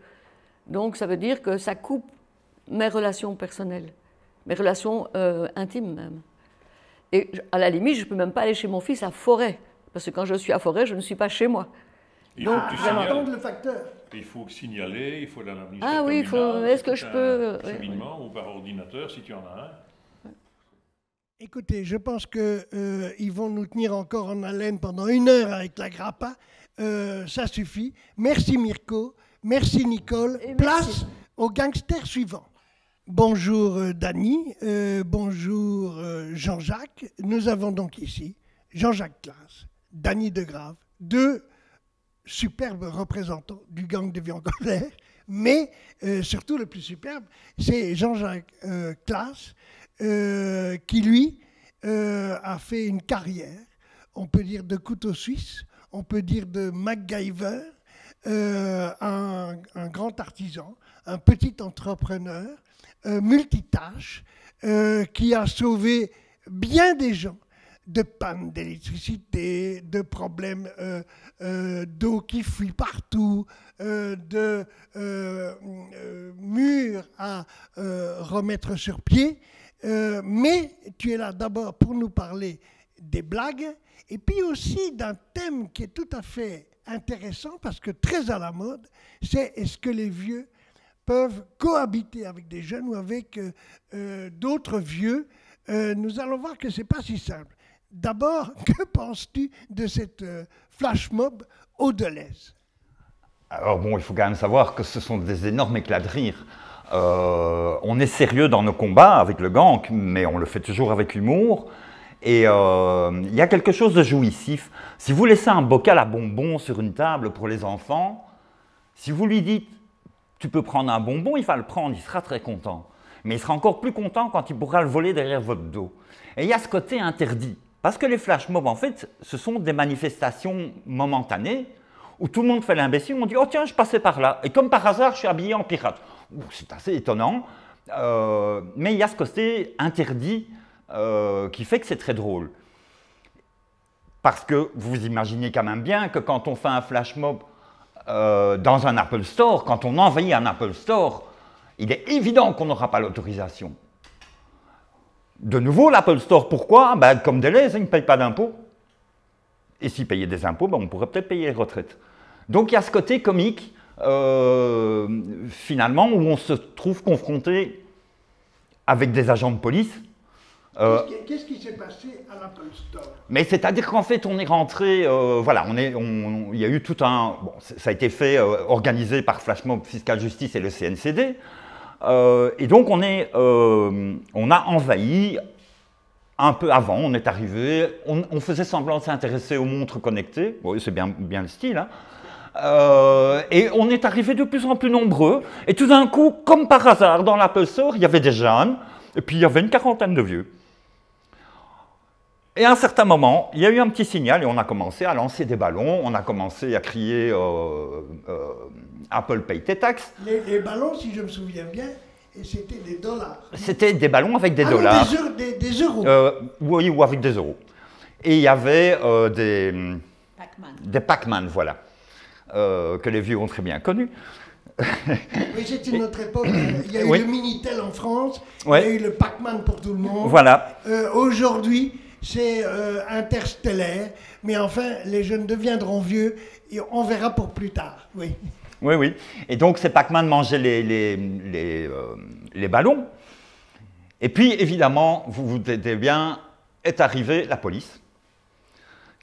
Donc, ça veut dire que ça coupe mes relations personnelles, mes relations intimes même. Et à la limite, je ne peux même pas aller chez mon fils à Forêt, parce que quand je suis à Forêt, je ne suis pas chez moi. Il donc, faut attendre le facteur. Il faut signaler, il faut l'analyse. Ah oui, il faut. Est-ce que je peux. Cheminement ou par ordinateur, si tu en as un. Écoutez, je pense qu'ils vont nous tenir encore en haleine pendant 1 heure avec la GRAPA. Ça suffit. Merci Mirko, merci Nicole. Place au gangster suivant. Bonjour Dany, bonjour Jean-Jacques. Nous avons donc ici Jean-Jacques Claas, Dany de Grave, 2 superbes représentants du gang des vieux en colère, mais surtout le plus superbe, c'est Jean-Jacques Claas, qui lui a fait une carrière, on peut dire de couteau suisse, on peut dire de MacGyver, un grand artisan, un petit entrepreneur, multitâche, qui a sauvé bien des gens de panne d'électricité, de problèmes d'eau qui fuit partout, de murs à remettre sur pied. Mais tu es là d'abord pour nous parler des blagues et puis aussi d'un thème qui est tout à fait intéressant parce que très à la mode, c'est est-ce que les vieux peuvent cohabiter avec des jeunes ou avec d'autres vieux. Nous allons voir que ce n'est pas si simple. D'abord, que penses-tu de cette flash mob audelaise? Alors bon, il faut quand même savoir que ce sont des énormes éclats de rire. On est sérieux dans nos combats avec le gang, mais on le fait toujours avec humour. Et il y a quelque chose de jouissif. Si vous laissez un bocal à bonbons sur une table pour les enfants, si vous lui dites « tu peux prendre un bonbon », il va le prendre, il sera très content. Mais il sera encore plus content quand il pourra le voler derrière votre dos. Et il y a ce côté interdit. Parce que les flash mobs, en fait, ce sont des manifestations momentanées où tout le monde fait l'imbécile, on dit « oh tiens, je passais par là ». Et comme par hasard, je suis habillé en pirate. C'est assez étonnant, mais il y a ce côté interdit qui fait que c'est très drôle. Parce que vous imaginez quand même bien que quand on fait un flash mob dans un Apple Store, quand on envahit un Apple Store, il est évident qu'on n'aura pas l'autorisation. De nouveau, l'Apple Store, pourquoi? Ben, comme Deleuze, il ne paye pas d'impôts. Et s'il payait des impôts, ben, on pourrait peut-être payer les retraites. Donc il y a ce côté comique, finalement, où on se trouve confronté avec des agents de police. Qu'est-ce qui s'est passé à l'Apple Store? Mais c'est-à-dire qu'en fait, on est rentré, voilà, il y a eu tout un... Bon, ça a été fait, organisé par Flash Mob Fiscal Justice et le CNCD. Et donc, on a envahi un peu avant, on est arrivé, on faisait semblant de s'intéresser aux montres connectées. Oui, c'est bien le style, hein. Et on est arrivé de plus en plus nombreux. Et tout d'un coup, comme par hasard, dans l'Apple Store, il y avait des jeunes, et puis il y avait une quarantaine de vieux. Et à un certain moment, il y a eu un petit signal et on a commencé à lancer des ballons, on a commencé à crier Apple paye tes taxes. Les ballons, si je me souviens bien, c'était des dollars. C'était des ballons avec des dollars. Des euros. Oui, ou avec des euros. Et il y avait des Pac-Man, voilà, que les vieux ont très bien connus. Oui, c'était notre époque. Il y a eu le Minitel en France, il y a eu le Pac-Man pour tout le monde. Voilà. Aujourd'hui, c'est interstellaire, mais enfin, les jeunes deviendront vieux et on verra pour plus tard. Oui. Oui, oui. Et donc, ces Pac-Man mangeaient les ballons. Et puis, évidemment, vous vous doutez bien, est arrivée la police,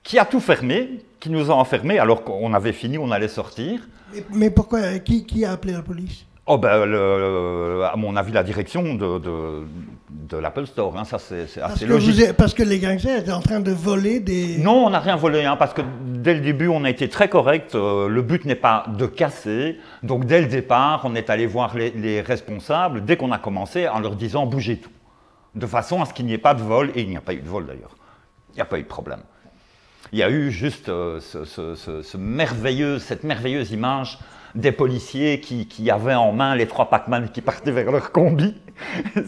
qui a tout fermé, qui nous a enfermés, alors qu'on avait fini, on allait sortir. Mais pourquoi? Qui a appelé la police? Oh ben, à mon avis, la direction de l'Apple Store, hein, ça c'est assez logique. Parce que les gangsters étaient en train de voler des... Non, on n'a rien volé, hein, parce que dès le début, on a été très correct. Le but n'est pas de casser. Donc dès le départ, on est allé voir les responsables, dès qu'on a commencé, en leur disant « bougez tout ». De façon à ce qu'il n'y ait pas de vol, et il n'y a pas eu de vol d'ailleurs. Il n'y a pas eu de problème. Il y a eu juste cette merveilleuse image des policiers qui avaient en main les 3 Pac-Man qui partaient vers leur combi.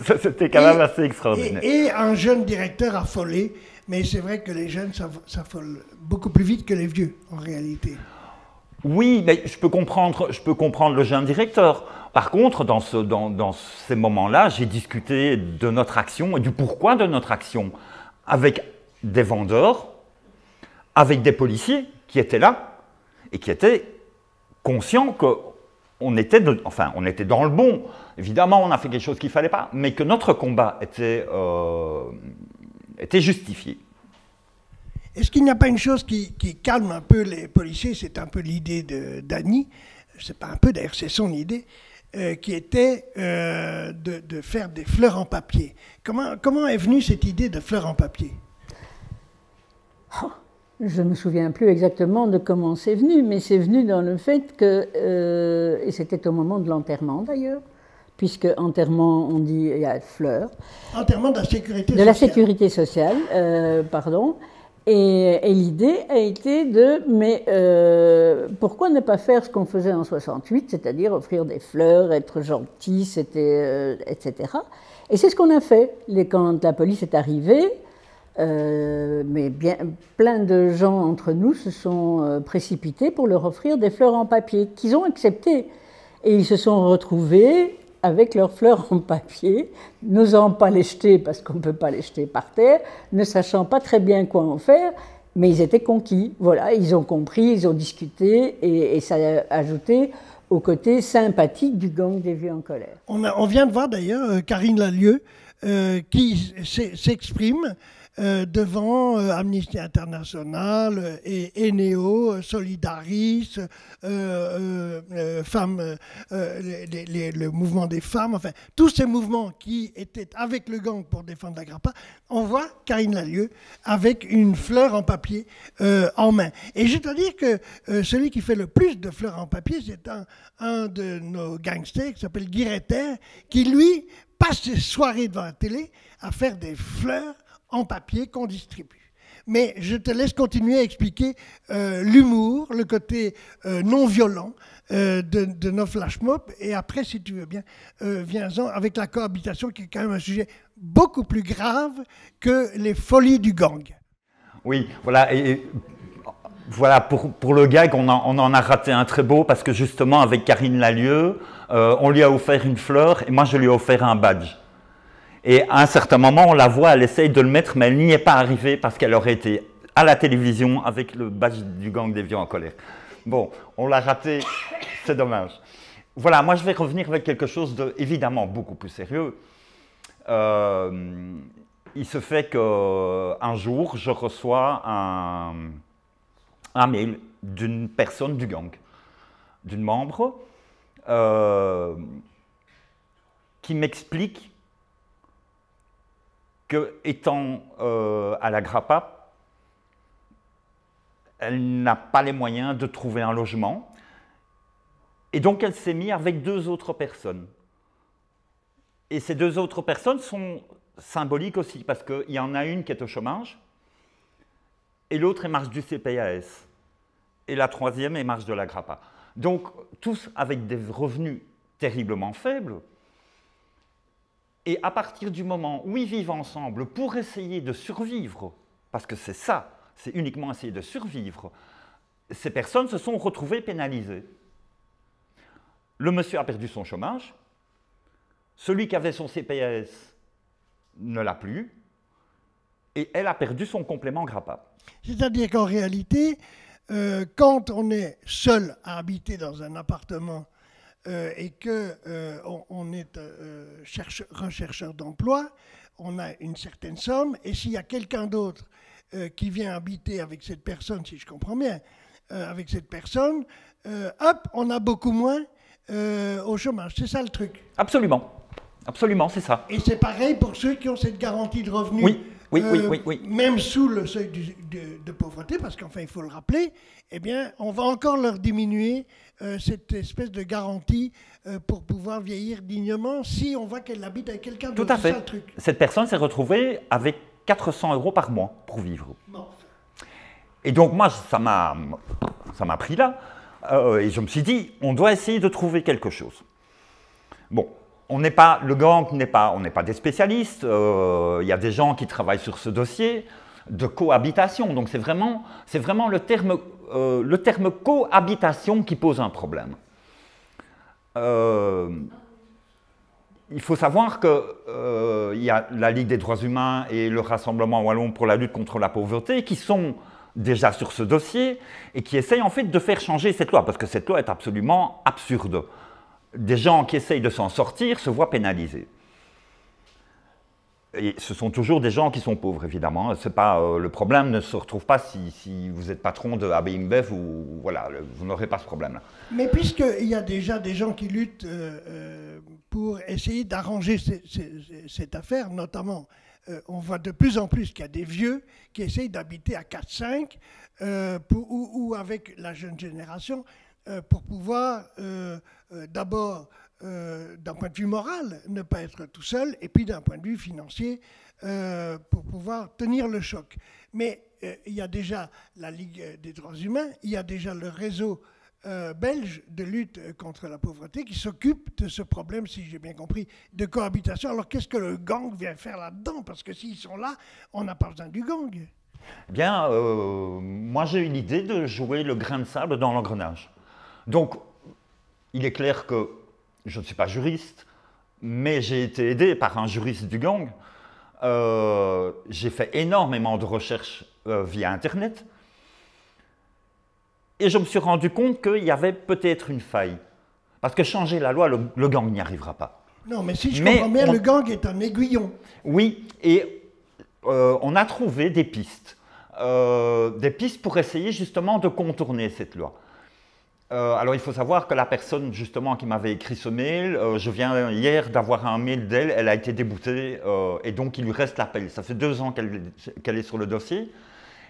Ça, c'était quand même assez extraordinaire. Et un jeune directeur affolé, mais c'est vrai que les jeunes s'affolent beaucoup plus vite que les vieux, en réalité. Oui, mais je peux comprendre le jeune directeur. Par contre, dans ces moments-là, j'ai discuté de notre action et du pourquoi de notre action avec des vendeurs, avec des policiers qui étaient là et qui étaient conscients qu'on était, on était dans le bon. Évidemment, on a fait quelque chose qu'il ne fallait pas, mais que notre combat était justifié. Est-ce qu'il n'y a pas une chose qui calme un peu les policiers? C'est un peu l'idée d'Annie, c'est pas un peu d'ailleurs, c'est son idée, qui était de faire des fleurs en papier. Comment est venue cette idée de fleurs en papier? Je ne me souviens plus exactement de comment c'est venu, mais c'est venu dans le fait que, et c'était au moment de l'enterrement d'ailleurs, puisque enterrement, on dit il y a fleurs. Enterrement de la sécurité sociale. De la sécurité sociale, pardon. Et l'idée a été mais pourquoi ne pas faire ce qu'on faisait en 68, c'est-à-dire offrir des fleurs, être gentil, etc. Et c'est ce qu'on a fait. Quand la police est arrivée, mais plein de gens entre nous se sont précipités pour leur offrir des fleurs en papier, qu'ils ont acceptées. Et ils se sont retrouvés avec leurs fleurs en papier, n'osant pas les jeter parce qu'on ne peut pas les jeter par terre, ne sachant pas très bien quoi en faire, mais ils étaient conquis. Voilà, ils ont compris, ils ont discuté, et ça a ajouté au côté sympathique du gang des vieux en colère. On vient de voir d'ailleurs Karine Lallieu qui s'exprime devant Amnesty International et Eneo, Solidaris, femmes, le mouvement des femmes, enfin, tous ces mouvements qui étaient avec le gang pour défendre la Grappa. On voit Karine Lallieu avec une fleur en papier en main. Et je dois dire que celui qui fait le plus de fleurs en papier, c'est un de nos gangsters qui s'appelle Guy Retter, qui lui passe ses soirées devant la télé à faire des fleurs en papier qu'on distribue. Mais je te laisse continuer à expliquer l'humour, le côté non violent de nos flash mobs. Et après, si tu veux bien, viens-en avec la cohabitation, qui est quand même un sujet beaucoup plus grave que les folies du gang. Oui, voilà. Et voilà, pour le gag, on en a raté un très beau, parce que justement, avec Karine Lallieu, on lui a offert une fleur, et moi, je lui ai offert un badge. Et à un certain moment, on la voit, elle essaye de le mettre, mais elle n'y est pas arrivée parce qu'elle aurait été à la télévision avec le badge du gang des vieux en colère. Bon, on l'a raté, c'est dommage. Voilà, moi je vais revenir avec quelque chose de, évidemment, beaucoup plus sérieux. Il se fait qu'un jour, je reçois un mail d'une personne du gang, d'une membre, qui m'explique qu'étant à la Grappa, elle n'a pas les moyens de trouver un logement. Et donc elle s'est mise avec 2 autres personnes. Et ces 2 autres personnes sont symboliques aussi, parce qu'il y en a une qui est au chômage, et l'autre est marge du CPAS. Et la 3e est marge de la Grappa. Donc tous avec des revenus terriblement faibles. Et à partir du moment où ils vivent ensemble pour essayer de survivre, parce que c'est ça, c'est uniquement essayer de survivre, ces personnes se sont retrouvées pénalisées. Le monsieur a perdu son chômage, celui qui avait son CPAS ne l'a plus, et elle a perdu son complément Grappa. C'est-à-dire qu'en réalité, quand on est seul à habiter dans un appartement, et qu'on est rechercheur d'emploi, on a une certaine somme, et s'il y a quelqu'un d'autre qui vient habiter avec cette personne, si je comprends bien, avec cette personne, hop, on a beaucoup moins au chômage. C'est ça le truc. Absolument. Absolument, c'est ça. Et c'est pareil pour ceux qui ont cette garantie de revenus. Oui, oui. Même sous le seuil de pauvreté, parce qu'enfin, il faut le rappeler, eh bien, on va encore leur diminuer cette espèce de garantie pour pouvoir vieillir dignement si on voit qu'elle habite avec quelqu'un d'autre. Tout à fait. C'est ça, le truc. Cette personne s'est retrouvée avec 400 € par mois pour vivre. Bon. Et donc, moi, ça m'a pris là. Et je me suis dit, on doit essayer de trouver quelque chose. Bon. On n'est pas des spécialistes, il y a des gens qui travaillent sur ce dossier de cohabitation, donc c'est vraiment le terme cohabitation qui pose un problème. Il faut savoir qu'il y a la Ligue des droits humains et le Rassemblement wallon pour la lutte contre la pauvreté qui sont déjà sur ce dossier et qui essayent en fait de faire changer cette loi, parce que cette loi est absolument absurde. Des gens qui essayent de s'en sortir se voient pénalisés. Et ce sont toujours des gens qui sont pauvres, évidemment. C'est pas, le problème ne se retrouve pas si vous êtes patron de AB InBev, ou voilà, vous n'aurez pas ce problème-là. Mais puisqu'il y a déjà des gens qui luttent pour essayer d'arranger cette affaire, notamment, on voit de plus en plus qu'il y a des vieux qui essayent d'habiter à 4-5 ou avec la jeune génération, pour pouvoir d'abord, d'un point de vue moral, ne pas être tout seul, et puis d'un point de vue financier, pour pouvoir tenir le choc. Mais il y a déjà la Ligue des droits humains, il y a déjà le réseau belge de lutte contre la pauvreté qui s'occupe de ce problème, si j'ai bien compris, de cohabitation. Alors qu'est-ce que le gang vient faire là-dedans? Parce que s'ils sont là, on n'a pas besoin du gang. Bien, moi j'ai eu l'idée de jouer le grain de sable dans l'engrenage. Donc, il est clair que je ne suis pas juriste, mais j'ai été aidé par un juriste du gang. J'ai fait énormément de recherches via Internet. Et je me suis rendu compte qu'il y avait peut-être une faille. Parce que changer la loi, le gang n'y arrivera pas. Non, mais si je comprends bien, le gang est un aiguillon. Oui, et on a trouvé des pistes pour essayer justement de contourner cette loi. Alors il faut savoir que la personne justement qui m'avait écrit ce mail, je viens hier d'avoir un mail d'elle, elle a été déboutée et donc il lui reste l'appel. Ça fait 2 ans qu'elle est sur le dossier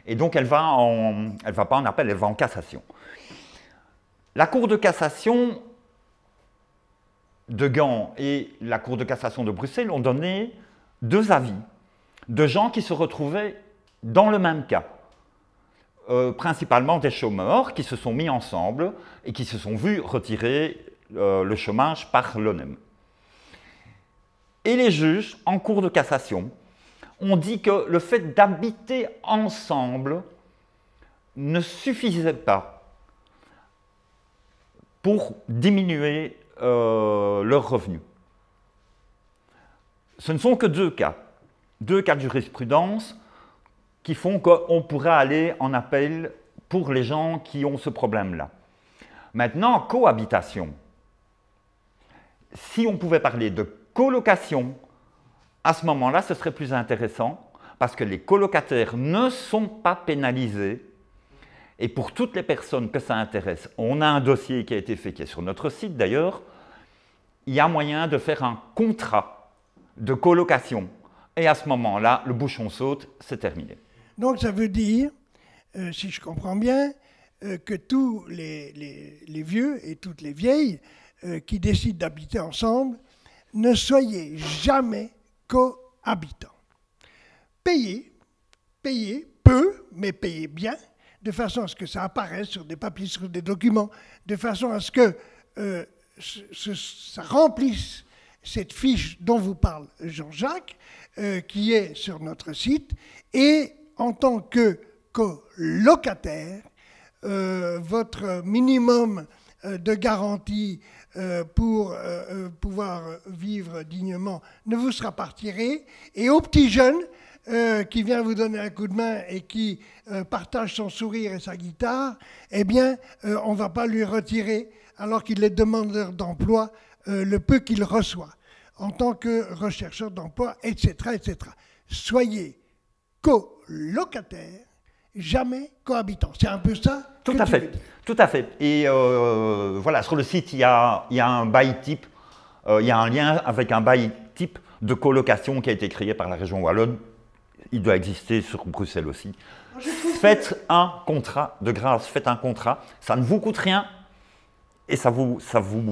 et donc elle va pas en appel, elle va en cassation. La Cour de cassation de Gand et la Cour de cassation de Bruxelles ont donné 2 avis de gens qui se retrouvaient dans le même cas. Principalement des chômeurs qui se sont mis ensemble et qui se sont vus retirer le chômage par l'ONEM. Et les juges, en cour de cassation, ont dit que le fait d'habiter ensemble ne suffisait pas pour diminuer leurs revenus. Ce ne sont que 2 cas de jurisprudence qui font qu'on pourrait aller en appel pour les gens qui ont ce problème-là. Maintenant, cohabitation. Si on pouvait parler de colocation, à ce moment-là, ce serait plus intéressant, parce que les colocataires ne sont pas pénalisés. Et pour toutes les personnes que ça intéresse, on a un dossier qui a été fait, qui est sur notre site d'ailleurs, il y a moyen de faire un contrat de colocation. Et à ce moment-là, le bouchon saute, c'est terminé. Donc ça veut dire, si je comprends bien, que tous les vieux et toutes les vieilles qui décident d'habiter ensemble, ne soyez jamais cohabitants. Payez peu, mais payez bien, de façon à ce que ça apparaisse sur des papiers, sur des documents, de façon à ce que ça remplisse cette fiche dont vous parle Jean-Jacques, qui est sur notre site, et en tant que colocataire, votre minimum de garantie pour pouvoir vivre dignement ne vous sera pas retiré. Et au petit jeune qui vient vous donner un coup de main et qui partage son sourire et sa guitare, eh bien, on ne va pas lui retirer, alors qu'il est demandeur d'emploi, le peu qu'il reçoit en tant que rechercheur d'emploi, etc., etc. Soyez colocataire jamais cohabitants. C'est un peu ça? Tout à fait. Tout à fait. Et voilà, sur le site, il y a un bail type, il y a un lien avec un bail type de colocation qui a été créé par la région wallonne. Il doit exister sur Bruxelles aussi. Faites un contrat, de grâce, faites un contrat. Ça ne vous coûte rien et ça vous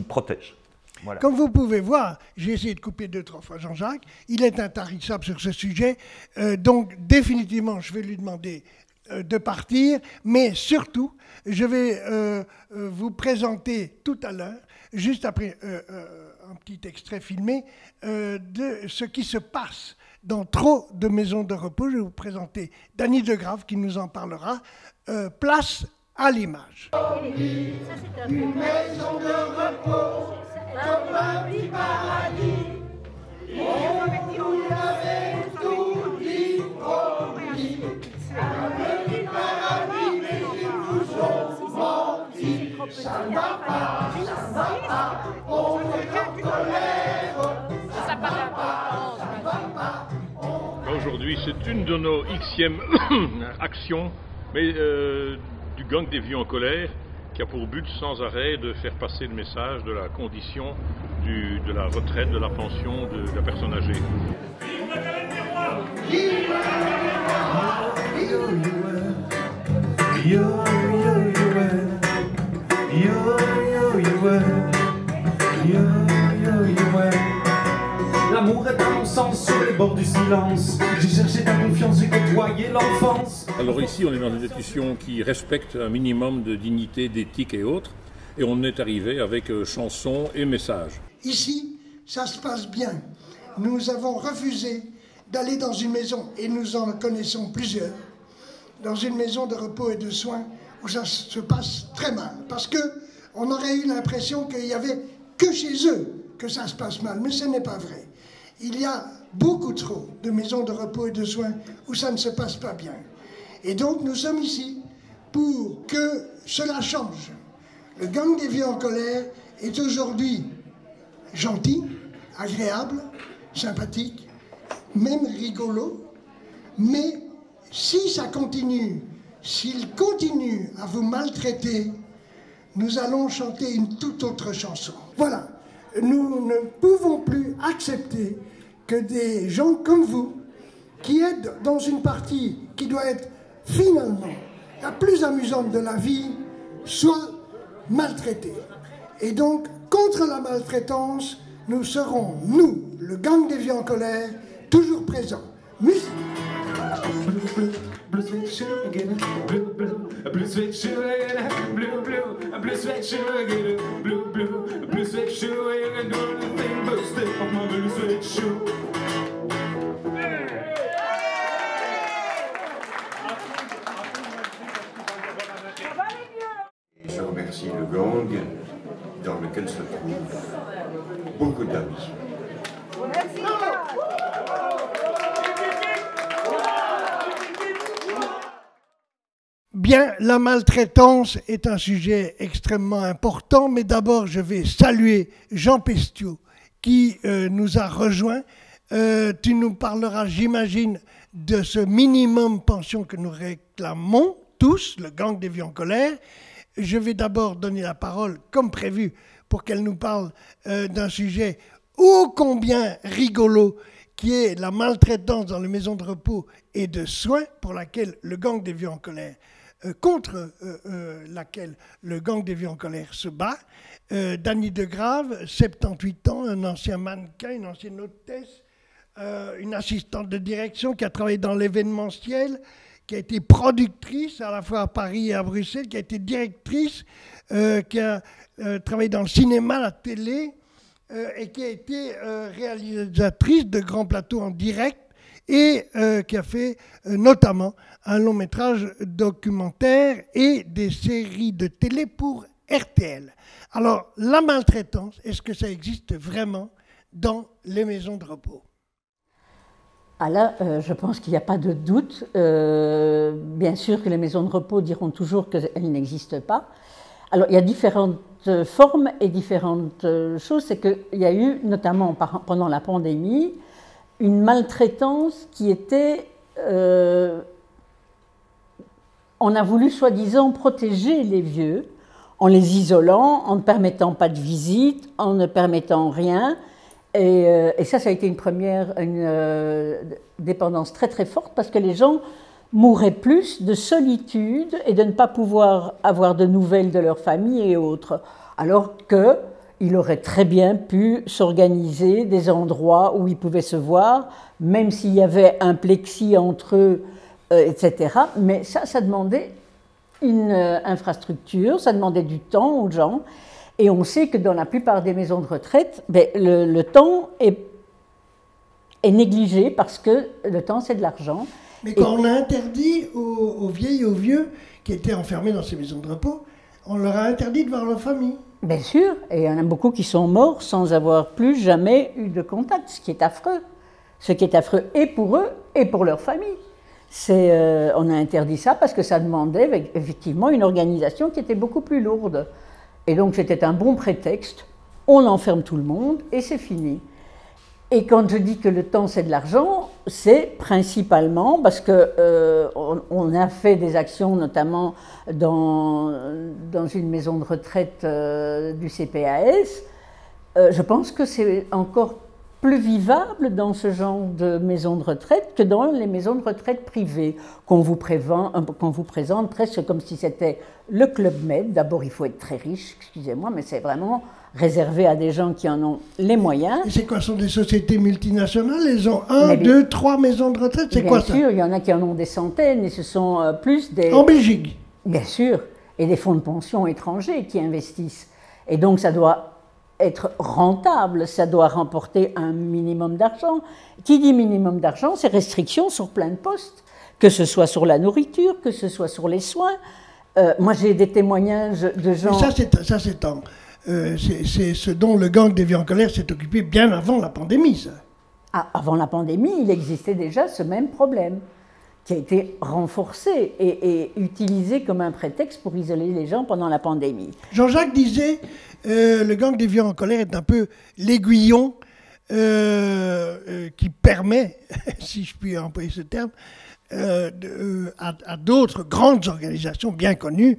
protège. Voilà. Comme vous pouvez voir, j'ai essayé de couper 2-3 fois Jean-Jacques. Il est intarissable sur ce sujet. Donc, définitivement, je vais lui demander de partir. Mais surtout, je vais vous présenter tout à l'heure, juste après un petit extrait filmé, de ce qui se passe dans trop de maisons de repos. Je vais vous présenter Dany De Graaf qui nous en parlera. Place à l'image. Une maison de repos, comme un petit paradis. Et vous avez tout dit promis. Un petit paradis, mais ils vous ont menti. Ça ne va pas, on est en colère. Ça ne va pas. Aujourd'hui, c'est une de nos Xème actions, mais du gang des vieux en colère, qui a pour but sans arrêt de faire passer le message de la condition de la retraite, de la pension de la personne âgée. Vive la galette des rois! Vive la galette des rois! L'amour est à mon sens sur les bords du silence. J'ai cherché ta confiance, j'ai côtoyé l'enfance. Alors ici, on est dans une institution qui respecte un minimum de dignité, d'éthique et autres. Et on est arrivé avec chansons et messages. Ici, ça se passe bien. Nous avons refusé d'aller dans une maison, et nous en connaissons plusieurs, dans une maison de repos et de soins où ça se passe très mal. Parce qu'on aurait eu l'impression qu'il n'y avait que chez eux que ça se passe mal. Mais ce n'est pas vrai. Il y a beaucoup trop de maisons de repos et de soins où ça ne se passe pas bien. Et donc nous sommes ici pour que cela change. Le gang des vieux en colère est aujourd'hui gentil, agréable, sympathique, même rigolo. Mais si ça continue, s'il continue à vous maltraiter, nous allons chanter une toute autre chanson. Voilà, nous ne pouvons plus accepter que des gens comme vous, qui êtes dans une partie qui doit être finalement la plus amusante de la vie, soient maltraités. Et donc, contre la maltraitance, nous serons, nous, le gang des vieux en colère, toujours présents. Musique. Blue sweatshirt, get it. Blue sweatshirt, blue, blue sweatshirt, get it. Blue sweatshirt, you can do anything but step on my blue sweatshirt. Je remercie le gang dans lequel se trouvent beaucoup d'amis. Bien, la maltraitance est un sujet extrêmement important, mais d'abord je vais saluer Jean Pestiot qui nous a rejoints. Tu nous parleras, j'imagine, de ce minimum pension que nous réclamons tous, le gang des vieux en colère. Je vais d'abord donner la parole, comme prévu, pour qu'elle nous parle d'un sujet ô combien rigolo, qui est la maltraitance dans les maisons de repos et de soins, pour laquelle le gang des vieux en colère, contre laquelle le gang des vieux en colère se bat. Dany De Graaf, 78 ans, un ancien mannequin, une ancienne hôtesse, une assistante de direction qui a travaillé dans l'événementiel, qui a été productrice à la fois à Paris et à Bruxelles, qui a été directrice, qui a travaillé dans le cinéma, la télé, et qui a été réalisatrice de grands plateaux en direct, et qui a fait notamment un long métrage documentaire et des séries de télé pour RTL. Alors, la maltraitance, est-ce que ça existe vraiment dans les maisons de repos ? Ah là, je pense qu'il n'y a pas de doute. Bien sûr que les maisons de repos diront toujours qu'elles n'existent pas. Alors, il y a différentes formes et différentes choses. C'est qu'il y a eu, notamment pendant la pandémie, une maltraitance qui était on a voulu soi-disant protéger les vieux en les isolant, en ne permettant pas de visite, en ne permettant rien. Et ça a été une dépendance très très forte parce que les gens mouraient plus de solitude et de ne pas pouvoir avoir de nouvelles de leur famille et autres. Alors qu'il aurait très bien pu s'organiser des endroits où ils pouvaient se voir, même s'il y avait un plexi entre eux, etc. Mais ça demandait une infrastructure, ça demandait du temps aux gens. Et on sait que dans la plupart des maisons de retraite, le temps est négligé parce que le temps, c'est de l'argent. Mais quand on a interdit aux vieilles et aux vieux qui étaient enfermés dans ces maisons de repos, on leur a interdit de voir leur famille. Bien sûr, et il y en a beaucoup qui sont morts sans avoir plus jamais eu de contact, ce qui est affreux. Ce qui est affreux et pour eux et pour leur famille. On a interdit ça parce que ça demandait effectivement une organisation qui était beaucoup plus lourde. Et donc c'était un bon prétexte, on enferme tout le monde et c'est fini. Et quand je dis que le temps c'est de l'argent, c'est principalement parce qu'on a fait des actions notamment dans une maison de retraite du CPAS. Je pense que c'est encore plus vivable dans ce genre de maison de retraite que dans les maisons de retraite privées qu'on vous présente presque comme si c'était le Club Med. D'abord, il faut être très riche, excusez-moi, mais c'est vraiment réservé à des gens qui en ont les moyens. Et c'est quoi, ce sont des sociétés multinationales? Elles ont 1, 2, 3 maisons de retraite? C'est quoi ça? Bien sûr, il y en a qui en ont des centaines et ce sont plus des... En Belgique? Bien sûr, et des fonds de pension étrangers qui investissent. Et donc ça doit être rentable, ça doit remporter un minimum d'argent. Qui dit minimum d'argent, c'est restrictions sur plein de postes, que ce soit sur la nourriture, que ce soit sur les soins. Moi, j'ai des témoignages de gens... Mais ça, c'est ce dont le gang des vieux en colère s'est occupé bien avant la pandémie, ça. Ah, avant la pandémie, il existait déjà ce même problème, qui a été renforcé et utilisé comme un prétexte pour isoler les gens pendant la pandémie. Jean-Jacques disait, le gang des vieux en colère est un peu l'aiguillon qui permet, si je puis employer ce terme, à d'autres grandes organisations bien connues,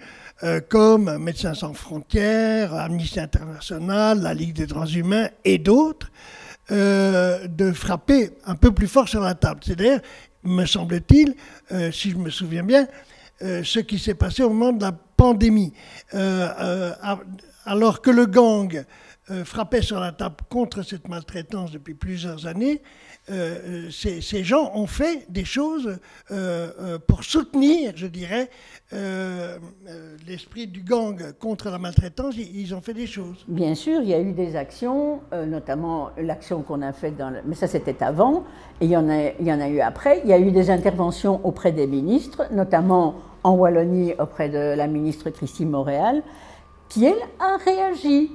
comme Médecins sans frontières, Amnesty International, la Ligue des droits humains et d'autres, de frapper un peu plus fort sur la table. C'est-à-dire, me semble-t-il, si je me souviens bien, ce qui s'est passé au moment de la pandémie. Alors que le gang frappait sur la table contre cette maltraitance depuis plusieurs années, ces gens ont fait des choses pour soutenir, je dirais, l'esprit du gang contre la maltraitance. Ils ont fait des choses. Bien sûr, il y a eu des actions, notamment l'action qu'on a faite, mais ça c'était avant, et il y en a eu après. Il y a eu des interventions auprès des ministres, notamment en Wallonie auprès de la ministre Christine Moréal, qui elle a réagi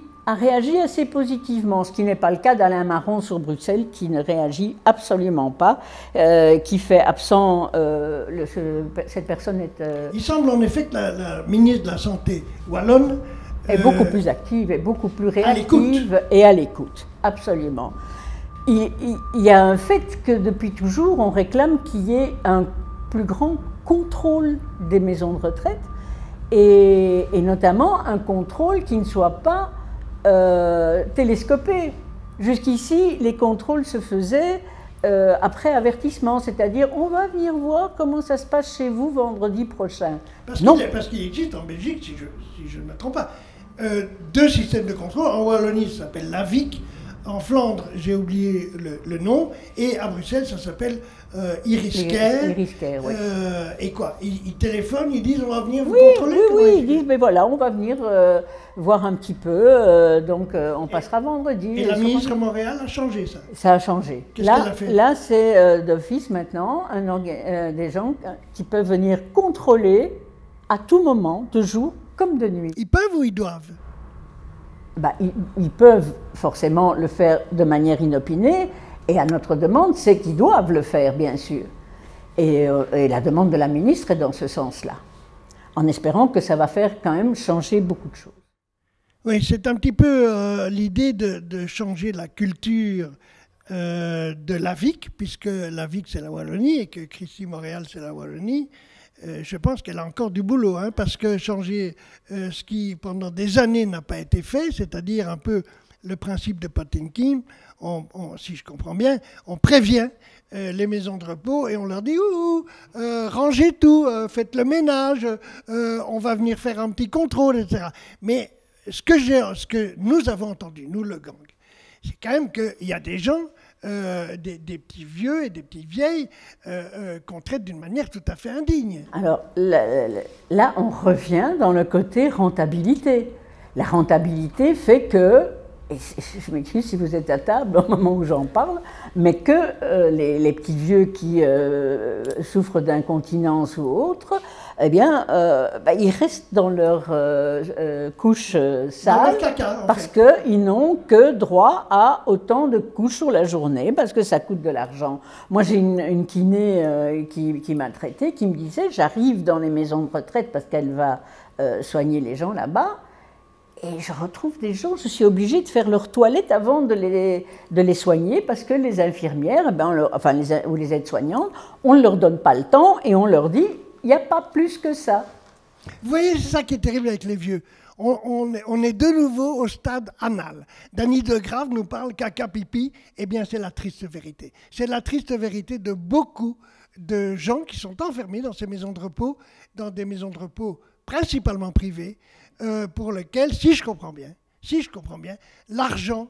assez positivement, ce qui n'est pas le cas d'Alain Marron sur Bruxelles, qui ne réagit absolument pas, qui fait absent, cette personne est... Il semble en effet que la ministre de la Santé wallonne est beaucoup plus active, est beaucoup plus réactive et à l'écoute, absolument. Il y a un fait que depuis toujours, on réclame qu'il y ait un plus grand contrôle des maisons de retraite, et notamment un contrôle qui ne soit pas télescopé. Jusqu'ici, les contrôles se faisaient après avertissement, c'est-à-dire on va venir voir comment ça se passe chez vous vendredi prochain. Parce qu'il existe en Belgique, si je ne me trompe pas, 2 systèmes de contrôle. En Wallonie, ça s'appelle l'AVIC. En Flandre, j'ai oublié le nom. Et à Bruxelles, ça s'appelle Iriscare. Iriscare, oui. Et quoi, ils téléphonent, ils disent on va venir vous contrôler? Oui, ils disent mais voilà, on va venir voir un petit peu, donc on passera vendredi. Et la ministre Montréal a changé ça? Ça a changé. Qu'est-ce qu'elle a fait? Là, c'est d'office maintenant des gens qui peuvent venir contrôler à tout moment, de jour comme de nuit. Ils peuvent ou ils doivent? Ils peuvent forcément le faire de manière inopinée, et à notre demande, c'est qu'ils doivent le faire, bien sûr. Et la demande de la ministre est dans ce sens-là, en espérant que ça va faire quand même changer beaucoup de choses. Oui, c'est un petit peu l'idée de changer la culture de l'AVIC, puisque l'AVIC c'est la Wallonie et que Christine Moréal c'est la Wallonie. je pense qu'elle a encore du boulot, hein, parce que changer ce qui, pendant des années, n'a pas été fait, c'est-à-dire un peu le principe de Potemkin, si je comprends bien, on prévient les maisons de repos et on leur dit rangez tout, faites le ménage, on va venir faire un petit contrôle, etc. Mais ce que nous avons entendu, nous le gang, c'est quand même qu'il y a des gens, des petits vieux et des petites vieilles qu'on traite d'une manière tout à fait indigne. Alors là, on revient dans le côté rentabilité. La rentabilité fait que, et je m'excuse si vous êtes à table au moment où j'en parle, mais que les petits vieux qui souffrent d'incontinence ou autre, eh bien, ils restent dans leur couche sale parce qu'ils n'ont que droit à autant de couches sur la journée parce que ça coûte de l'argent. Moi, j'ai une kiné qui m'a traitée, qui me disait, j'arrive dans les maisons de retraite parce qu'elle va soigner les gens là-bas, et je retrouve des gens, je suis obligée de faire leur toilette avant de les soigner parce que les infirmières, ou les aides-soignantes, on ne leur donne pas le temps et on leur dit, il n'y a pas plus que ça. Vous voyez, c'est ça qui est terrible avec les vieux. On est de nouveau au stade anal. Dany de Grave nous parle caca-pipi, eh bien c'est la triste vérité. C'est la triste vérité de beaucoup de gens qui sont enfermés dans ces maisons de repos, dans des maisons de repos principalement privées, pour lesquelles, si je comprends bien, l'argent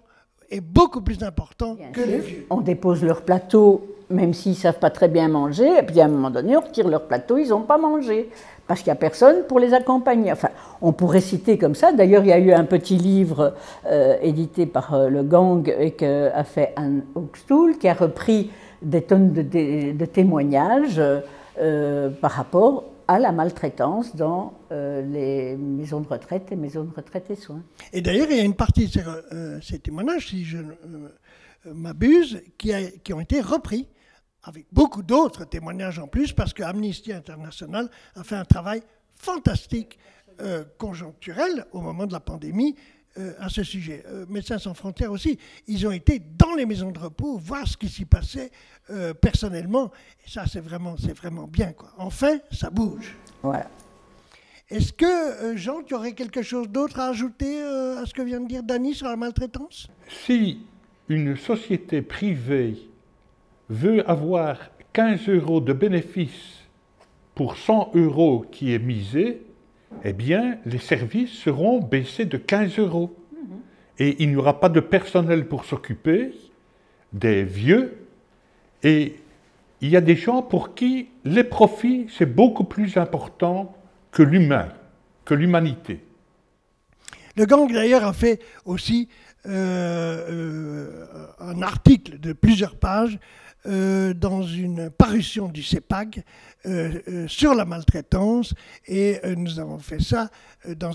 est beaucoup plus important que les vieux. On dépose leur plateau, même s'ils ne savent pas très bien manger, et puis à un moment donné, on retire leur plateau, ils n'ont pas mangé, parce qu'il n'y a personne pour les accompagner. Enfin, on pourrait citer comme ça. D'ailleurs, il y a eu un petit livre édité par le gang et qu'a fait Anne Hochstuhl, qui a repris des tonnes de témoignages par rapport à la maltraitance dans les maisons de retraite et soins. Et d'ailleurs, il y a une partie de ces témoignages, si je m'abuse, qui ont été repris, avec beaucoup d'autres témoignages en plus, parce que Amnesty International a fait un travail fantastique, conjoncturel, au moment de la pandémie, à ce sujet. Médecins sans frontières aussi, ils ont été dans les maisons de repos, voir ce qui s'y passait personnellement, et ça c'est vraiment bien, quoi. Enfin, ça bouge. Voilà. Est-ce que, Jean, tu aurais quelque chose d'autre à ajouter à ce que vient de dire Dany sur la maltraitance? Si une société privée veut avoir 15 € de bénéfice pour 100 € qui est misé, eh bien, les services seront baissés de 15 €. Et il n'y aura pas de personnel pour s'occuper des vieux. Et il y a des gens pour qui les profits, c'est beaucoup plus important que l'humain, que l'humanité. Le gang, d'ailleurs, a fait aussi un article de plusieurs pages dans une parution du CEPAG sur la maltraitance, et nous avons fait ça dans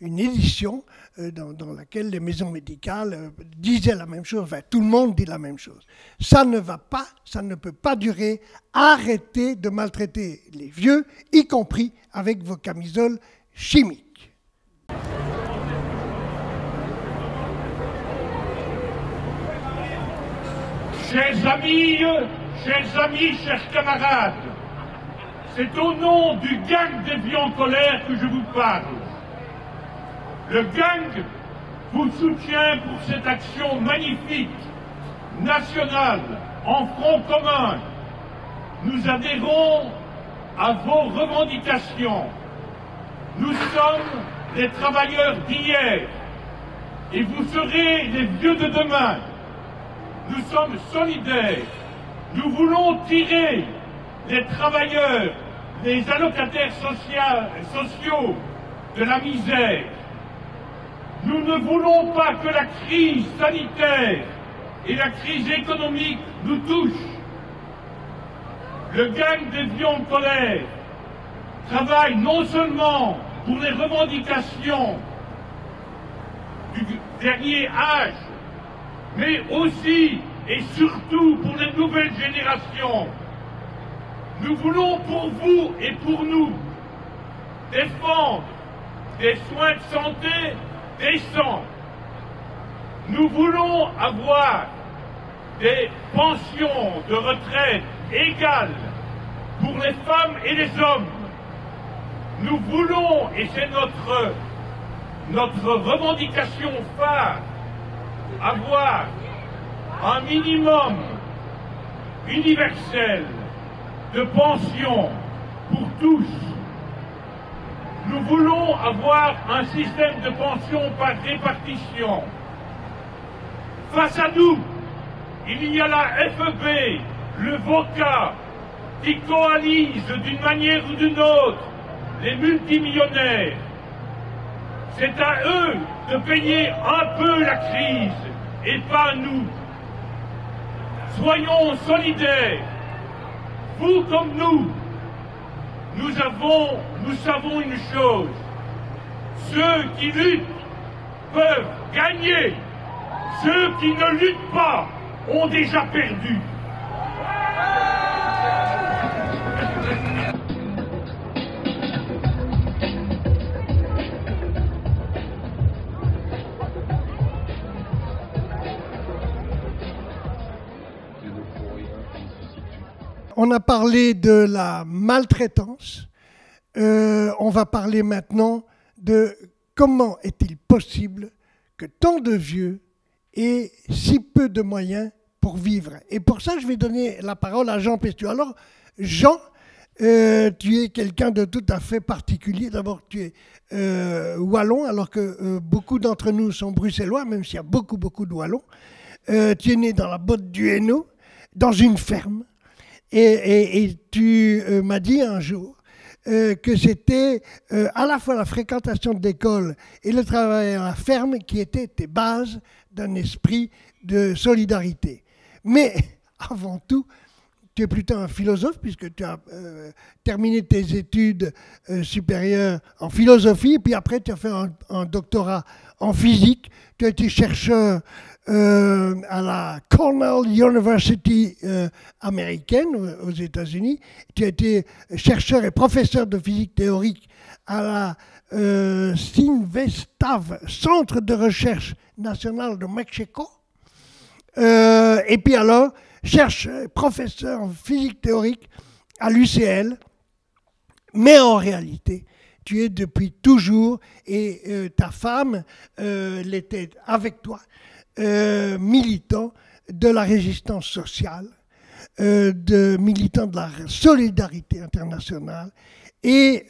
une édition dans laquelle les maisons médicales disaient la même chose, enfin tout le monde dit la même chose. Ça ne va pas, ça ne peut pas durer, arrêtez de maltraiter les vieux, y compris avec vos camisoles chimiques. Chers amis, chers camarades, c'est au nom du gang des vieux en colère que je vous parle. Le gang vous soutient pour cette action magnifique, nationale, en front commun. Nous adhérons à vos revendications. Nous sommes les travailleurs d'hier et vous serez les vieux de demain. Nous sommes solidaires. Nous voulons tirer les travailleurs, les allocataires sociaux de la misère. Nous ne voulons pas que la crise sanitaire et la crise économique nous touchent. Le gang des vieux en colère travaille non seulement pour les revendications du dernier âge, mais aussi et surtout pour les nouvelles générations. Nous voulons pour vous et pour nous défendre des soins de santé décents. Nous voulons avoir des pensions de retraite égales pour les femmes et les hommes. Nous voulons, et c'est notre revendication phare, avoir un minimum universel de pension pour tous. Nous voulons avoir un système de pension par répartition. Face à nous, il y a la FEB, le VOCA, qui coalisent d'une manière ou d'une autre les multimillionnaires. C'est à eux de payer un peu la crise et pas nous. Soyons solidaires, vous comme nous. Nous savons une chose, ceux qui luttent peuvent gagner, ceux qui ne luttent pas ont déjà perdu. On a parlé de la maltraitance. On va parler maintenant de comment est-il possible que tant de vieux aient si peu de moyens pour vivre. Et pour ça, je vais donner la parole à Jean Pestueux. Alors, Jean, tu es quelqu'un de tout à fait particulier. D'abord, tu es wallon, alors que beaucoup d'entre nous sont bruxellois, même s'il y a beaucoup de wallons. Tu es né dans la botte du Hainaut, dans une ferme. Et tu m'as dit un jour que c'était à la fois la fréquentation de l'école et le travail à la ferme qui étaient tes bases d'un esprit de solidarité. Mais avant tout, tu es plutôt un philosophe puisque tu as terminé tes études supérieures en philosophie et puis après tu as fait un doctorat en physique. Tu as été chercheur à la Cornell University américaine aux États-Unis. Tu as été chercheur et professeur de physique théorique à la Cinvestav, Centre de recherche national de Mexico. Et puis alors, professeur en physique théorique à l'UCL. Mais en réalité, tu es depuis toujours, et ta femme l'était avec toi, militant de la résistance sociale, militant de la solidarité internationale, et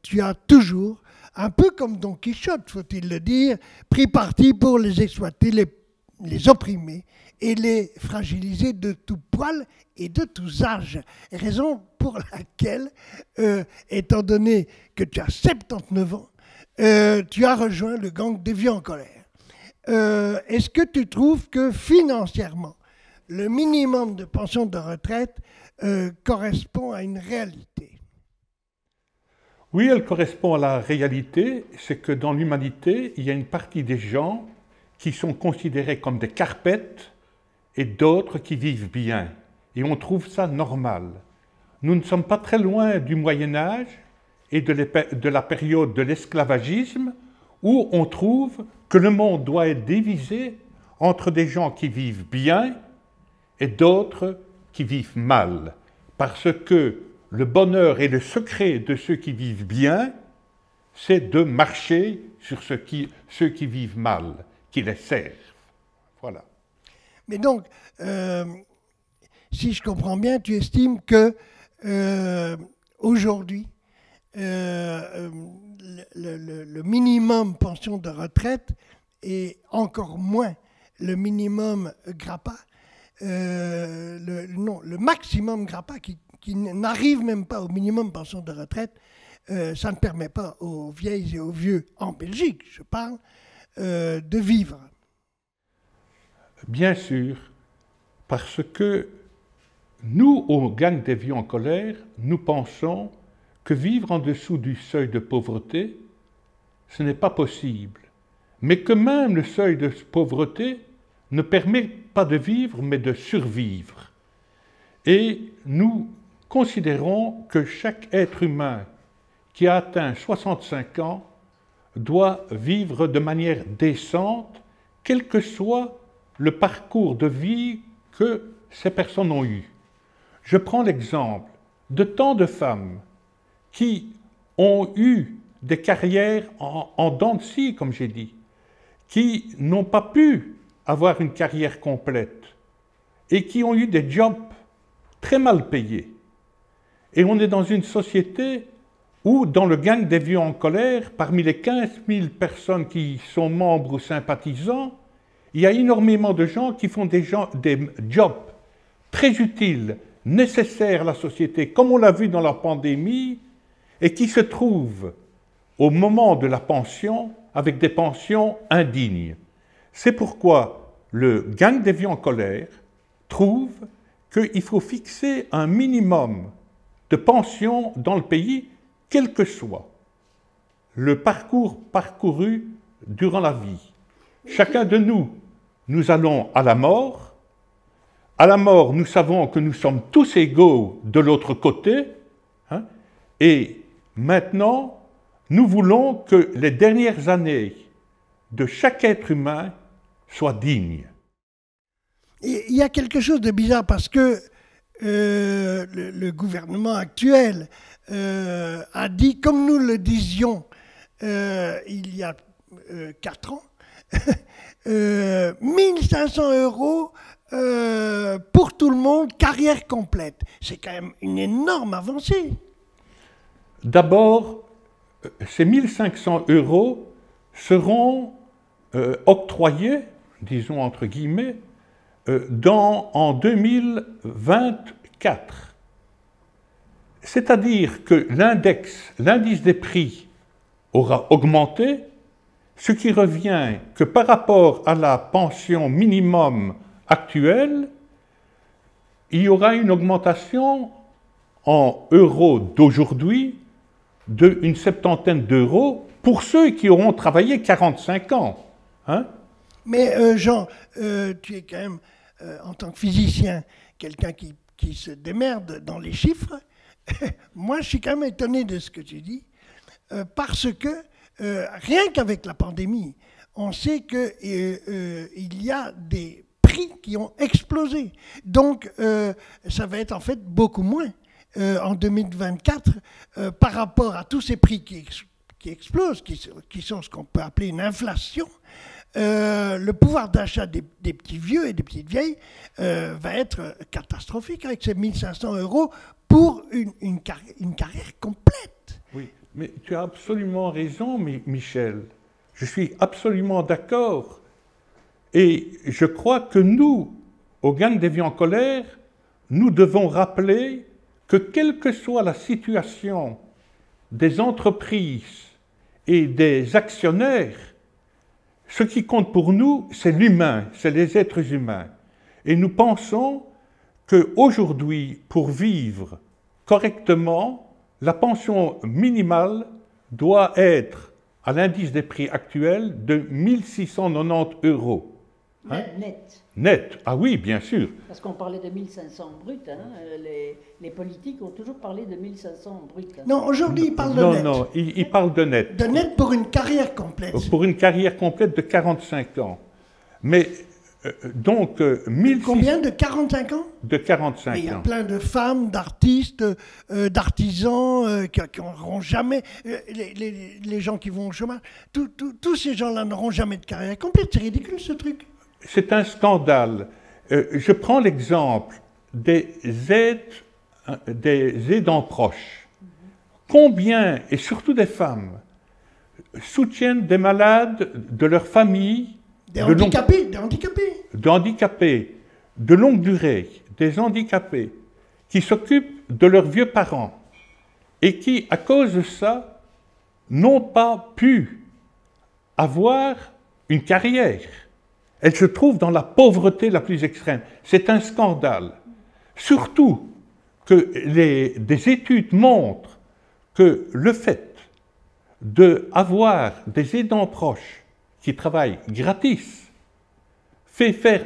tu as toujours, un peu comme Don Quichotte, faut-il le dire, pris parti pour les exploiter, les opprimer et les fragiliser de tout poil et de tous âges. Raison pour laquelle, étant donné que tu as 79 ans, tu as rejoint le gang des vieux en colère. Est-ce que tu trouves que financièrement, le minimum de pension de retraite correspond à une réalité? Oui, elle correspond à la réalité. C'est que dans l'humanité, il y a une partie des gens qui sont considérés comme des carpettes et d'autres qui vivent bien. Et on trouve ça normal. Nous ne sommes pas très loin du Moyen-Âge et de la période de l'esclavagisme où on trouve que le monde doit être divisé entre des gens qui vivent bien et d'autres qui vivent mal. Parce que le bonheur et le secret de ceux qui vivent bien, c'est de marcher sur ceux qui vivent mal, qui les servent. Voilà. Mais donc, si je comprends bien, tu estimes que aujourd'hui, le minimum pension de retraite et encore moins le minimum Grappa, le maximum Grappa qui n'arrive même pas au minimum pension de retraite, ça ne permet pas aux vieilles et aux vieux, en Belgique, je parle, de vivre. Bien sûr, parce que nous, au gang des vieux en colère, nous pensons que vivre en dessous du seuil de pauvreté, ce n'est pas possible. Mais que même le seuil de pauvreté ne permet pas de vivre, mais de survivre. Et nous considérons que chaque être humain qui a atteint 65 ans doit vivre de manière décente, quel que soit le parcours de vie que ces personnes ont eu. Je prends l'exemple de tant de femmes qui ont eu des carrières en dents de scie, comme j'ai dit, qui n'ont pas pu avoir une carrière complète et qui ont eu des jobs très mal payés. Et on est dans une société où, dans le gang des vieux en colère, parmi les 15 000 personnes qui sont membres ou sympathisants, il y a énormément de gens qui font des jobs très utiles, nécessaires à la société, comme on l'a vu dans la pandémie, et qui se trouvent au moment de la pension avec des pensions indignes. C'est pourquoi le gang des vieux en colère trouve qu'il faut fixer un minimum de pension dans le pays, quel que soit le parcours parcouru durant la vie. Chacun de nous, nous allons à la mort. À la mort, nous savons que nous sommes tous égaux de l'autre côté. Hein, et maintenant, nous voulons que les dernières années de chaque être humain soient dignes. Il y a quelque chose de bizarre parce que le gouvernement actuel a dit, comme nous le disions il y a 4 ans, 1 500 € pour tout le monde, carrière complète. C'est quand même une énorme avancée. D'abord, ces 1 500 € seront octroyés, disons entre guillemets, en 2024. C'est-à-dire que l'indice des prix aura augmenté, ce qui revient que par rapport à la pension minimum actuelle, il y aura une augmentation en euros d'aujourd'hui d'une 70aine d'euros pour ceux qui auront travaillé 45 ans. Hein? Mais Jean, tu es quand même, en tant que physicien, quelqu'un qui se démerde dans les chiffres. Moi, je suis quand même étonné de ce que tu dis, parce que rien qu'avec la pandémie, on sait qu'il y a des prix qui ont explosé. Donc, ça va être en fait beaucoup moins en 2024 par rapport à tous ces prix qui explosent, qui sont ce qu'on peut appeler une inflation. Le pouvoir d'achat des petits vieux et des petites vieilles va être catastrophique avec ces 1 500 € pour une carrière complète. Oui, mais tu as absolument raison, Michel. Je suis absolument d'accord. Et je crois que nous, au gang des vieux en colère, nous devons rappeler que quelle que soit la situation des entreprises et des actionnaires, ce qui compte pour nous, c'est l'humain, c'est les êtres humains. Et nous pensons qu'aujourd'hui, pour vivre correctement, la pension minimale doit être, à l'indice des prix actuels, de 1 690 €. Hein? Net. Net, ah oui, bien sûr. Parce qu'on parlait de 1 500 brut, hein. Les politiques ont toujours parlé de 1 500 brut. Hein. Non, aujourd'hui, ils parlent de net. Non, ils parlent de net. De net pour une carrière complète. Pour une carrière complète de 45 ans. Mais donc, combien de 45 ans? De 45 ans. Il y a plein de femmes, d'artistes, d'artisans qui n'auront jamais, les gens qui vont au chômage, tous ces gens-là n'auront jamais de carrière complète. C'est ridicule ce truc. C'est un scandale. Je prends l'exemple des aidants proches. Combien, et surtout des femmes, soutiennent des malades de leur famille, des handicapés, de longue durée, des handicapés, qui s'occupent de leurs vieux parents et qui, à cause de ça, n'ont pas pu avoir une carrière. Elles se trouvent dans la pauvreté la plus extrême. C'est un scandale. Surtout que des études montrent que le fait d'avoir des aidants proches qui travaillent gratis fait faire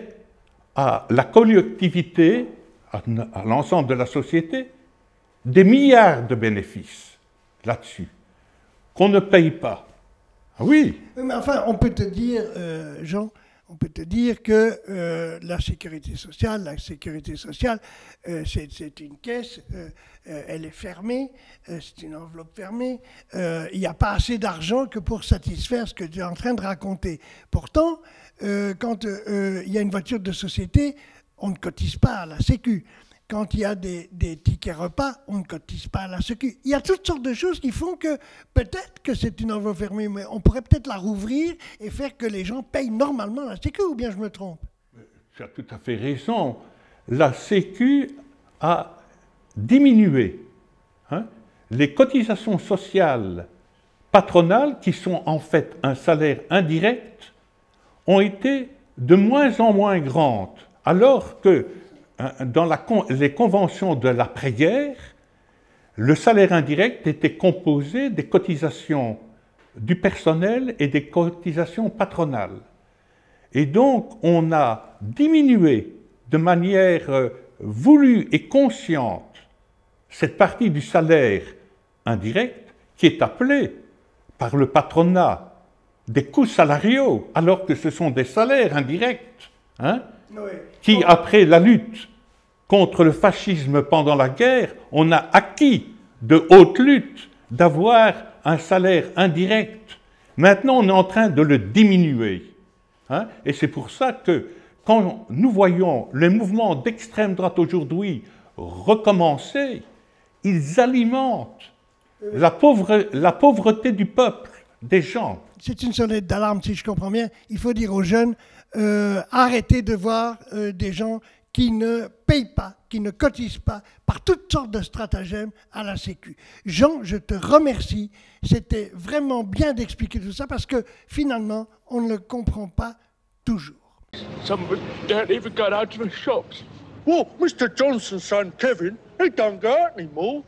à la collectivité, à l'ensemble de la société, des milliards de bénéfices là-dessus, qu'on ne paye pas. Ah oui. Mais enfin, on peut te dire, Jean, On peut te dire que la sécurité sociale, c'est une caisse, elle est fermée, c'est une enveloppe fermée. Il n'y a pas assez d'argent que pour satisfaire ce que tu es en train de raconter. Pourtant, quand il y a une voiture de société, on ne cotise pas à la Sécu. Quand il y a des tickets repas, on ne cotise pas à la Sécu. Il y a toutes sortes de choses qui font que peut-être que c'est une enveloppe fermée, mais on pourrait peut-être la rouvrir et faire que les gens payent normalement la Sécu, ou bien je me trompe? Tu as tout à fait raison. La Sécu a diminué. Hein? Les cotisations sociales patronales, qui sont en fait un salaire indirect, ont été de moins en moins grandes, alors que dans les conventions de l'après-guerre, le salaire indirect était composé des cotisations du personnel et des cotisations patronales. Et donc, on a diminué de manière voulue et consciente cette partie du salaire indirect qui est appelée par le patronat des coûts salariaux, alors que ce sont des salaires indirects, hein, qui, après la lutte contre le fascisme pendant la guerre, on a acquis de haute lutte d'avoir un salaire indirect. Maintenant, on est en train de le diminuer. Hein, et c'est pour ça que, quand nous voyons les mouvements d'extrême droite aujourd'hui recommencer, ils alimentent la pauvreté du peuple, des gens. C'est une sonnette d'alarme, si je comprends bien. Il faut dire aux jeunes, arrêtez de voir des gens qui ne payent pas, qui ne cotisent pas, par toutes sortes de stratagèmes à la Sécu. Jean, je te remercie. C'était vraiment bien d'expliquer tout ça, parce que finalement, on ne le comprend pas toujours. Some of us don't even go out to the shops. Well, Mr. Johnson's son Kevin, he don't go out anymore.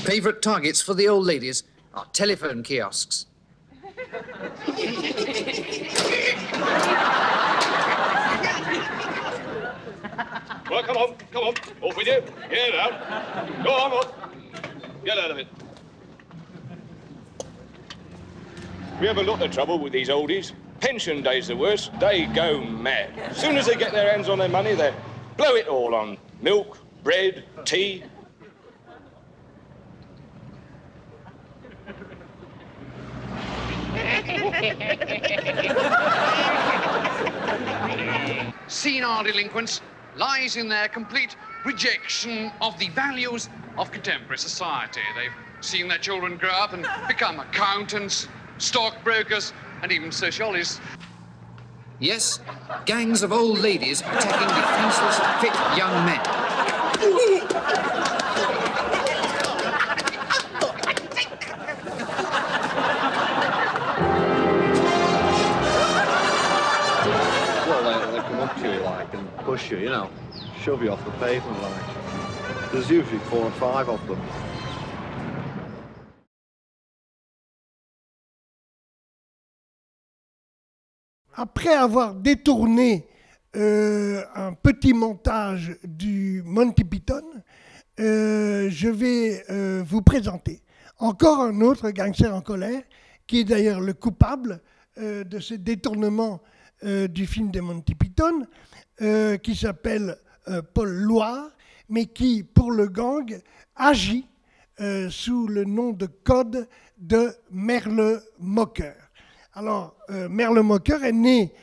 Favourite targets for the old ladies are telephone kiosks. Well, come on, off with you. Get out. Go on, off. Get out of it. We have a lot of trouble with these oldies. Pension day's the worst. They go mad. As soon as they get their hands on their money, they blow it all on milk, bread, tea. Senile delinquents lies in their complete rejection of the values of contemporary society. They've seen their children grow up and become accountants, stockbrokers, and even sociologists. Yes, gangs of old ladies attacking defenseless, fit young men. Push you, you know, shove you off the pavement like. There's usually 4 or 5 of them. Après avoir détourné un petit montage du Monty Python, je vais vous présenter encore un autre gangster en colère, qui est d'ailleurs le coupable de ce détournement du film de Monty Python, qui s'appelle Paul Loire, mais qui, pour le gang, agit sous le nom de code de Merle Mocker. Alors, Merle Mocker est né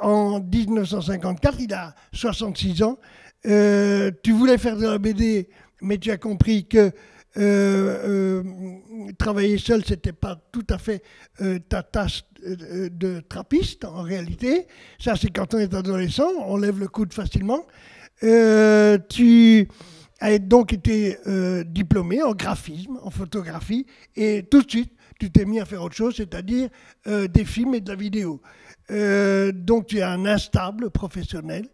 en 1954, il a 66 ans. Tu voulais faire de la BD, mais tu as compris que travailler seul, c'était pas tout à fait ta tâche de trappiste, en réalité. Ça, c'est quand on est adolescent, on lève le coude facilement. Tu as donc été diplômé en graphisme, en photographie, et tout de suite, tu t'es mis à faire autre chose, c'est-à-dire des films et de la vidéo. Donc, tu es un instable professionnel.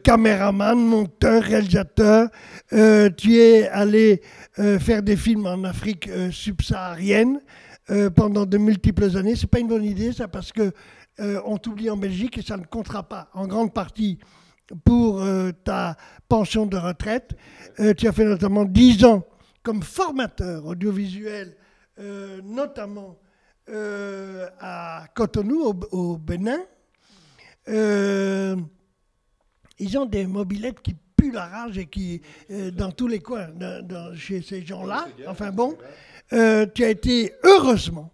Caméraman, monteur, réalisateur, tu es allé faire des films en Afrique subsaharienne, pendant de multiples années. Ce n'est pas une bonne idée, ça, parce qu'on t'oublie en Belgique et ça ne comptera pas en grande partie pour ta pension de retraite. Tu as fait notamment 10 ans comme formateur audiovisuel, notamment à Cotonou, au Bénin. Ils ont des mobylettes qui puent la rage et qui, dans tous les coins, chez ces gens-là, enfin bon, tu as été heureusement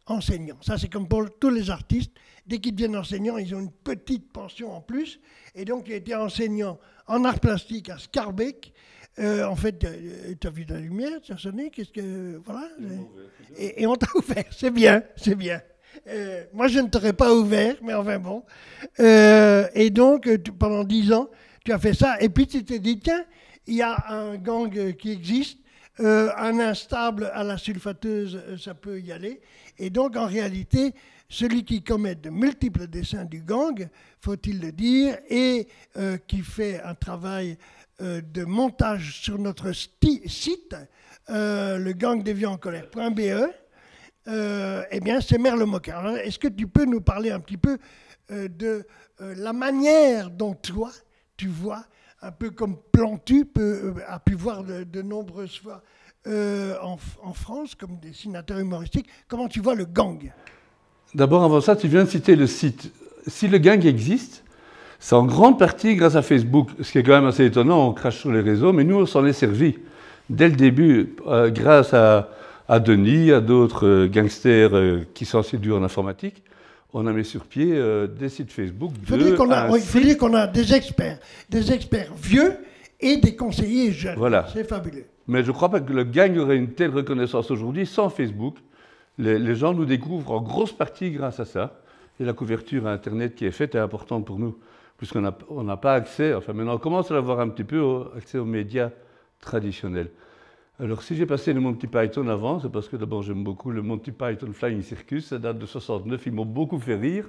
enseignant. Ça, c'est comme pour tous les artistes. Dès qu'ils deviennent enseignants, ils ont une petite pension en plus. Et donc, tu as été enseignant en art plastique à Scarbeck. En fait, tu as vu de la lumière, tu as sonné, qu'est-ce que... Voilà. Et on t'a ouvert, c'est bien, c'est bien. Moi, je ne t'aurais pas ouvert, mais enfin bon. Et donc, pendant 10 ans, tu as fait ça. Et puis, tu t'es dit, tiens, il y a un gang qui existe, un instable à la sulfateuse, ça peut y aller. Et donc, en réalité, celui qui commet de multiples dessins du gang, faut-il le dire, et qui fait un travail de montage sur notre site, le gangdesvieuxencolère.be, eh bien, c'est Merle Mocquard. Alors, est-ce que tu peux nous parler un petit peu de la manière dont toi, tu vois, un peu comme Plantu a pu voir de nombreuses fois en France, comme dessinateur humoristique, comment tu vois le gang? D'abord, avant ça, tu viens de citer le site. Si le gang existe, c'est en grande partie grâce à Facebook, ce qui est quand même assez étonnant, on crache sur les réseaux, mais nous, on s'en est servi dès le début, grâce à Denis, à d'autres gangsters qui sont assez durs en informatique. On a mis sur pied des sites Facebook. Il faut dire qu'on a des experts vieux et des conseillers jeunes. Voilà. C'est fabuleux. Mais je ne crois pas que le gang aurait une telle reconnaissance aujourd'hui sans Facebook. Les gens nous découvrent en grosse partie grâce à ça. Et la couverture à Internet qui est faite est importante pour nous, puisqu'on n'a pas accès, enfin maintenant on commence à avoir un petit peu accès aux médias traditionnels. Alors si j'ai passé le Monty Python avant, c'est parce que d'abord j'aime beaucoup le Monty Python Flying Circus, ça date de 69, ils m'ont beaucoup fait rire.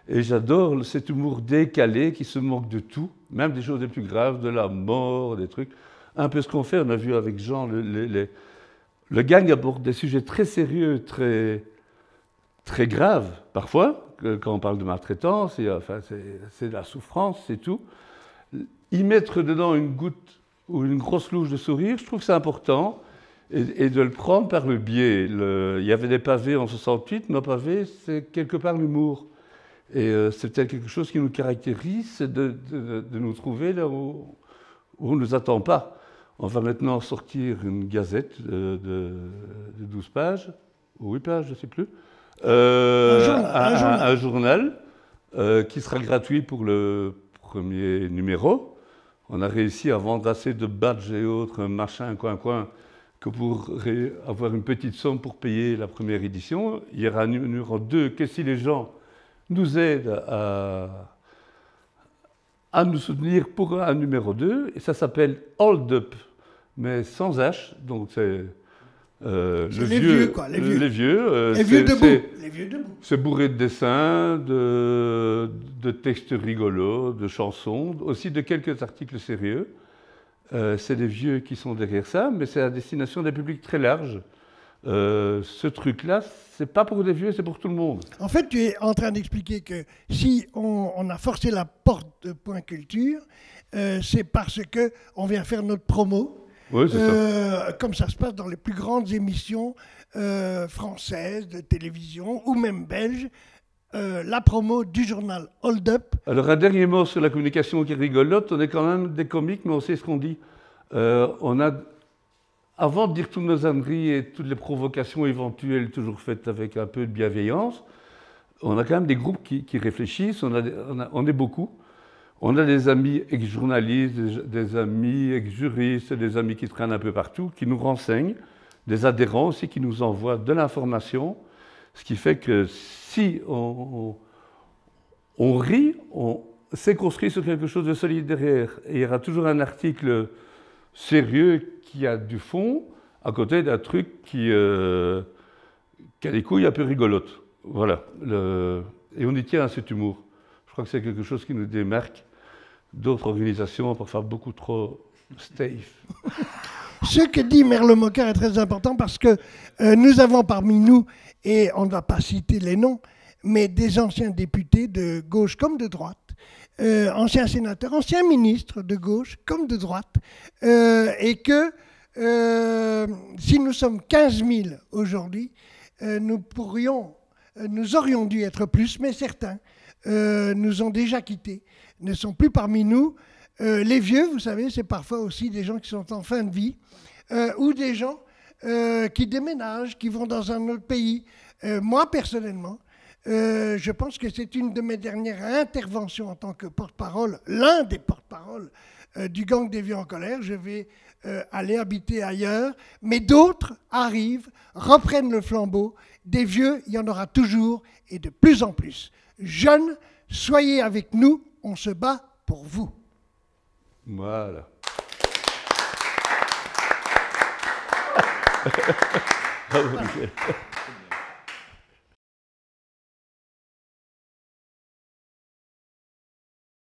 Et j'adore cet humour décalé qui se moque de tout, même des choses les plus graves, de la mort, des trucs. Un peu ce qu'on fait, on a vu avec Jean, le gang aborde des sujets très sérieux, très graves, parfois, quand on parle de maltraitance, c'est de la souffrance, c'est tout. Y mettre dedans une goutte ou une grosse louche de sourire, je trouve que c'est important, et de le prendre par le biais. Il y avait des pavés en 68, nos pavés, c'est quelque part l'humour. Et c'est peut-être quelque chose qui nous caractérise, c'est de nous trouver là où on ne nous attend pas. On va maintenant sortir une gazette de 12 pages, ou 8 pages, je ne sais plus, un journal qui sera gratuit pour le premier numéro. On a réussi à vendre assez de badges et autres machins, coin, que pour avoir une petite somme pour payer la première édition. Il y aura un numéro 2 que si les gens nous aident à nous soutenir pour un numéro 2, et ça s'appelle Hold Up, mais sans H, donc c'est les vieux debout. C'est bourré de dessins, de textes rigolos, de chansons, aussi de quelques articles sérieux. C'est les vieux qui sont derrière ça, mais c'est à destination d'un public très large. Ce truc-là, c'est pas pour des vieux, c'est pour tout le monde. En fait, tu es en train d'expliquer que si on a forcé la porte de Point Culture, c'est parce qu'on vient faire notre promo. Oui, c'est ça. Comme ça se passe dans les plus grandes émissions françaises de télévision ou même belges, la promo du journal Hold Up. Alors un dernier mot sur la communication qui est rigolote, on est quand même des comiques, mais on sait ce qu'on dit. Avant de dire toutes nos âneries et toutes les provocations éventuelles toujours faites avec un peu de bienveillance, on a quand même des groupes qui réfléchissent, on est beaucoup. On a des amis ex-journalistes, des amis ex-juristes, des amis qui traînent un peu partout, qui nous renseignent, des adhérents aussi qui nous envoient de l'information, ce qui fait que si on rit, c'est construit sur quelque chose de solide derrière. Et il y aura toujours un article sérieux qui a du fond, à côté d'un truc qui a des couilles un peu rigolotes. Voilà. Et on y tient à cet humour. Je crois que c'est quelque chose qui nous démarque d'autres organisations, parfois beaucoup trop safe. Ce que dit Merleau-Moqueur est très important parce que nous avons parmi nous, et on ne va pas citer les noms, mais des anciens députés de gauche comme de droite, anciens sénateurs, anciens ministres de gauche comme de droite, et que si nous sommes 15 000 aujourd'hui, nous aurions dû être plus, mais certains nous ont déjà quittés, ne sont plus parmi nous. Les vieux, vous savez, c'est parfois aussi des gens qui sont en fin de vie, ou des gens qui déménagent, qui vont dans un autre pays. Moi, personnellement, je pense que c'est une de mes dernières interventions en tant que porte-parole, l'un des porte-paroles du gang des vieux en colère. Je vais aller habiter ailleurs, mais d'autres arrivent, reprennent le flambeau. Des vieux, il y en aura toujours et de plus en plus. Jeunes, soyez avec nous, on se bat pour vous. Voilà. Bravo, Michel.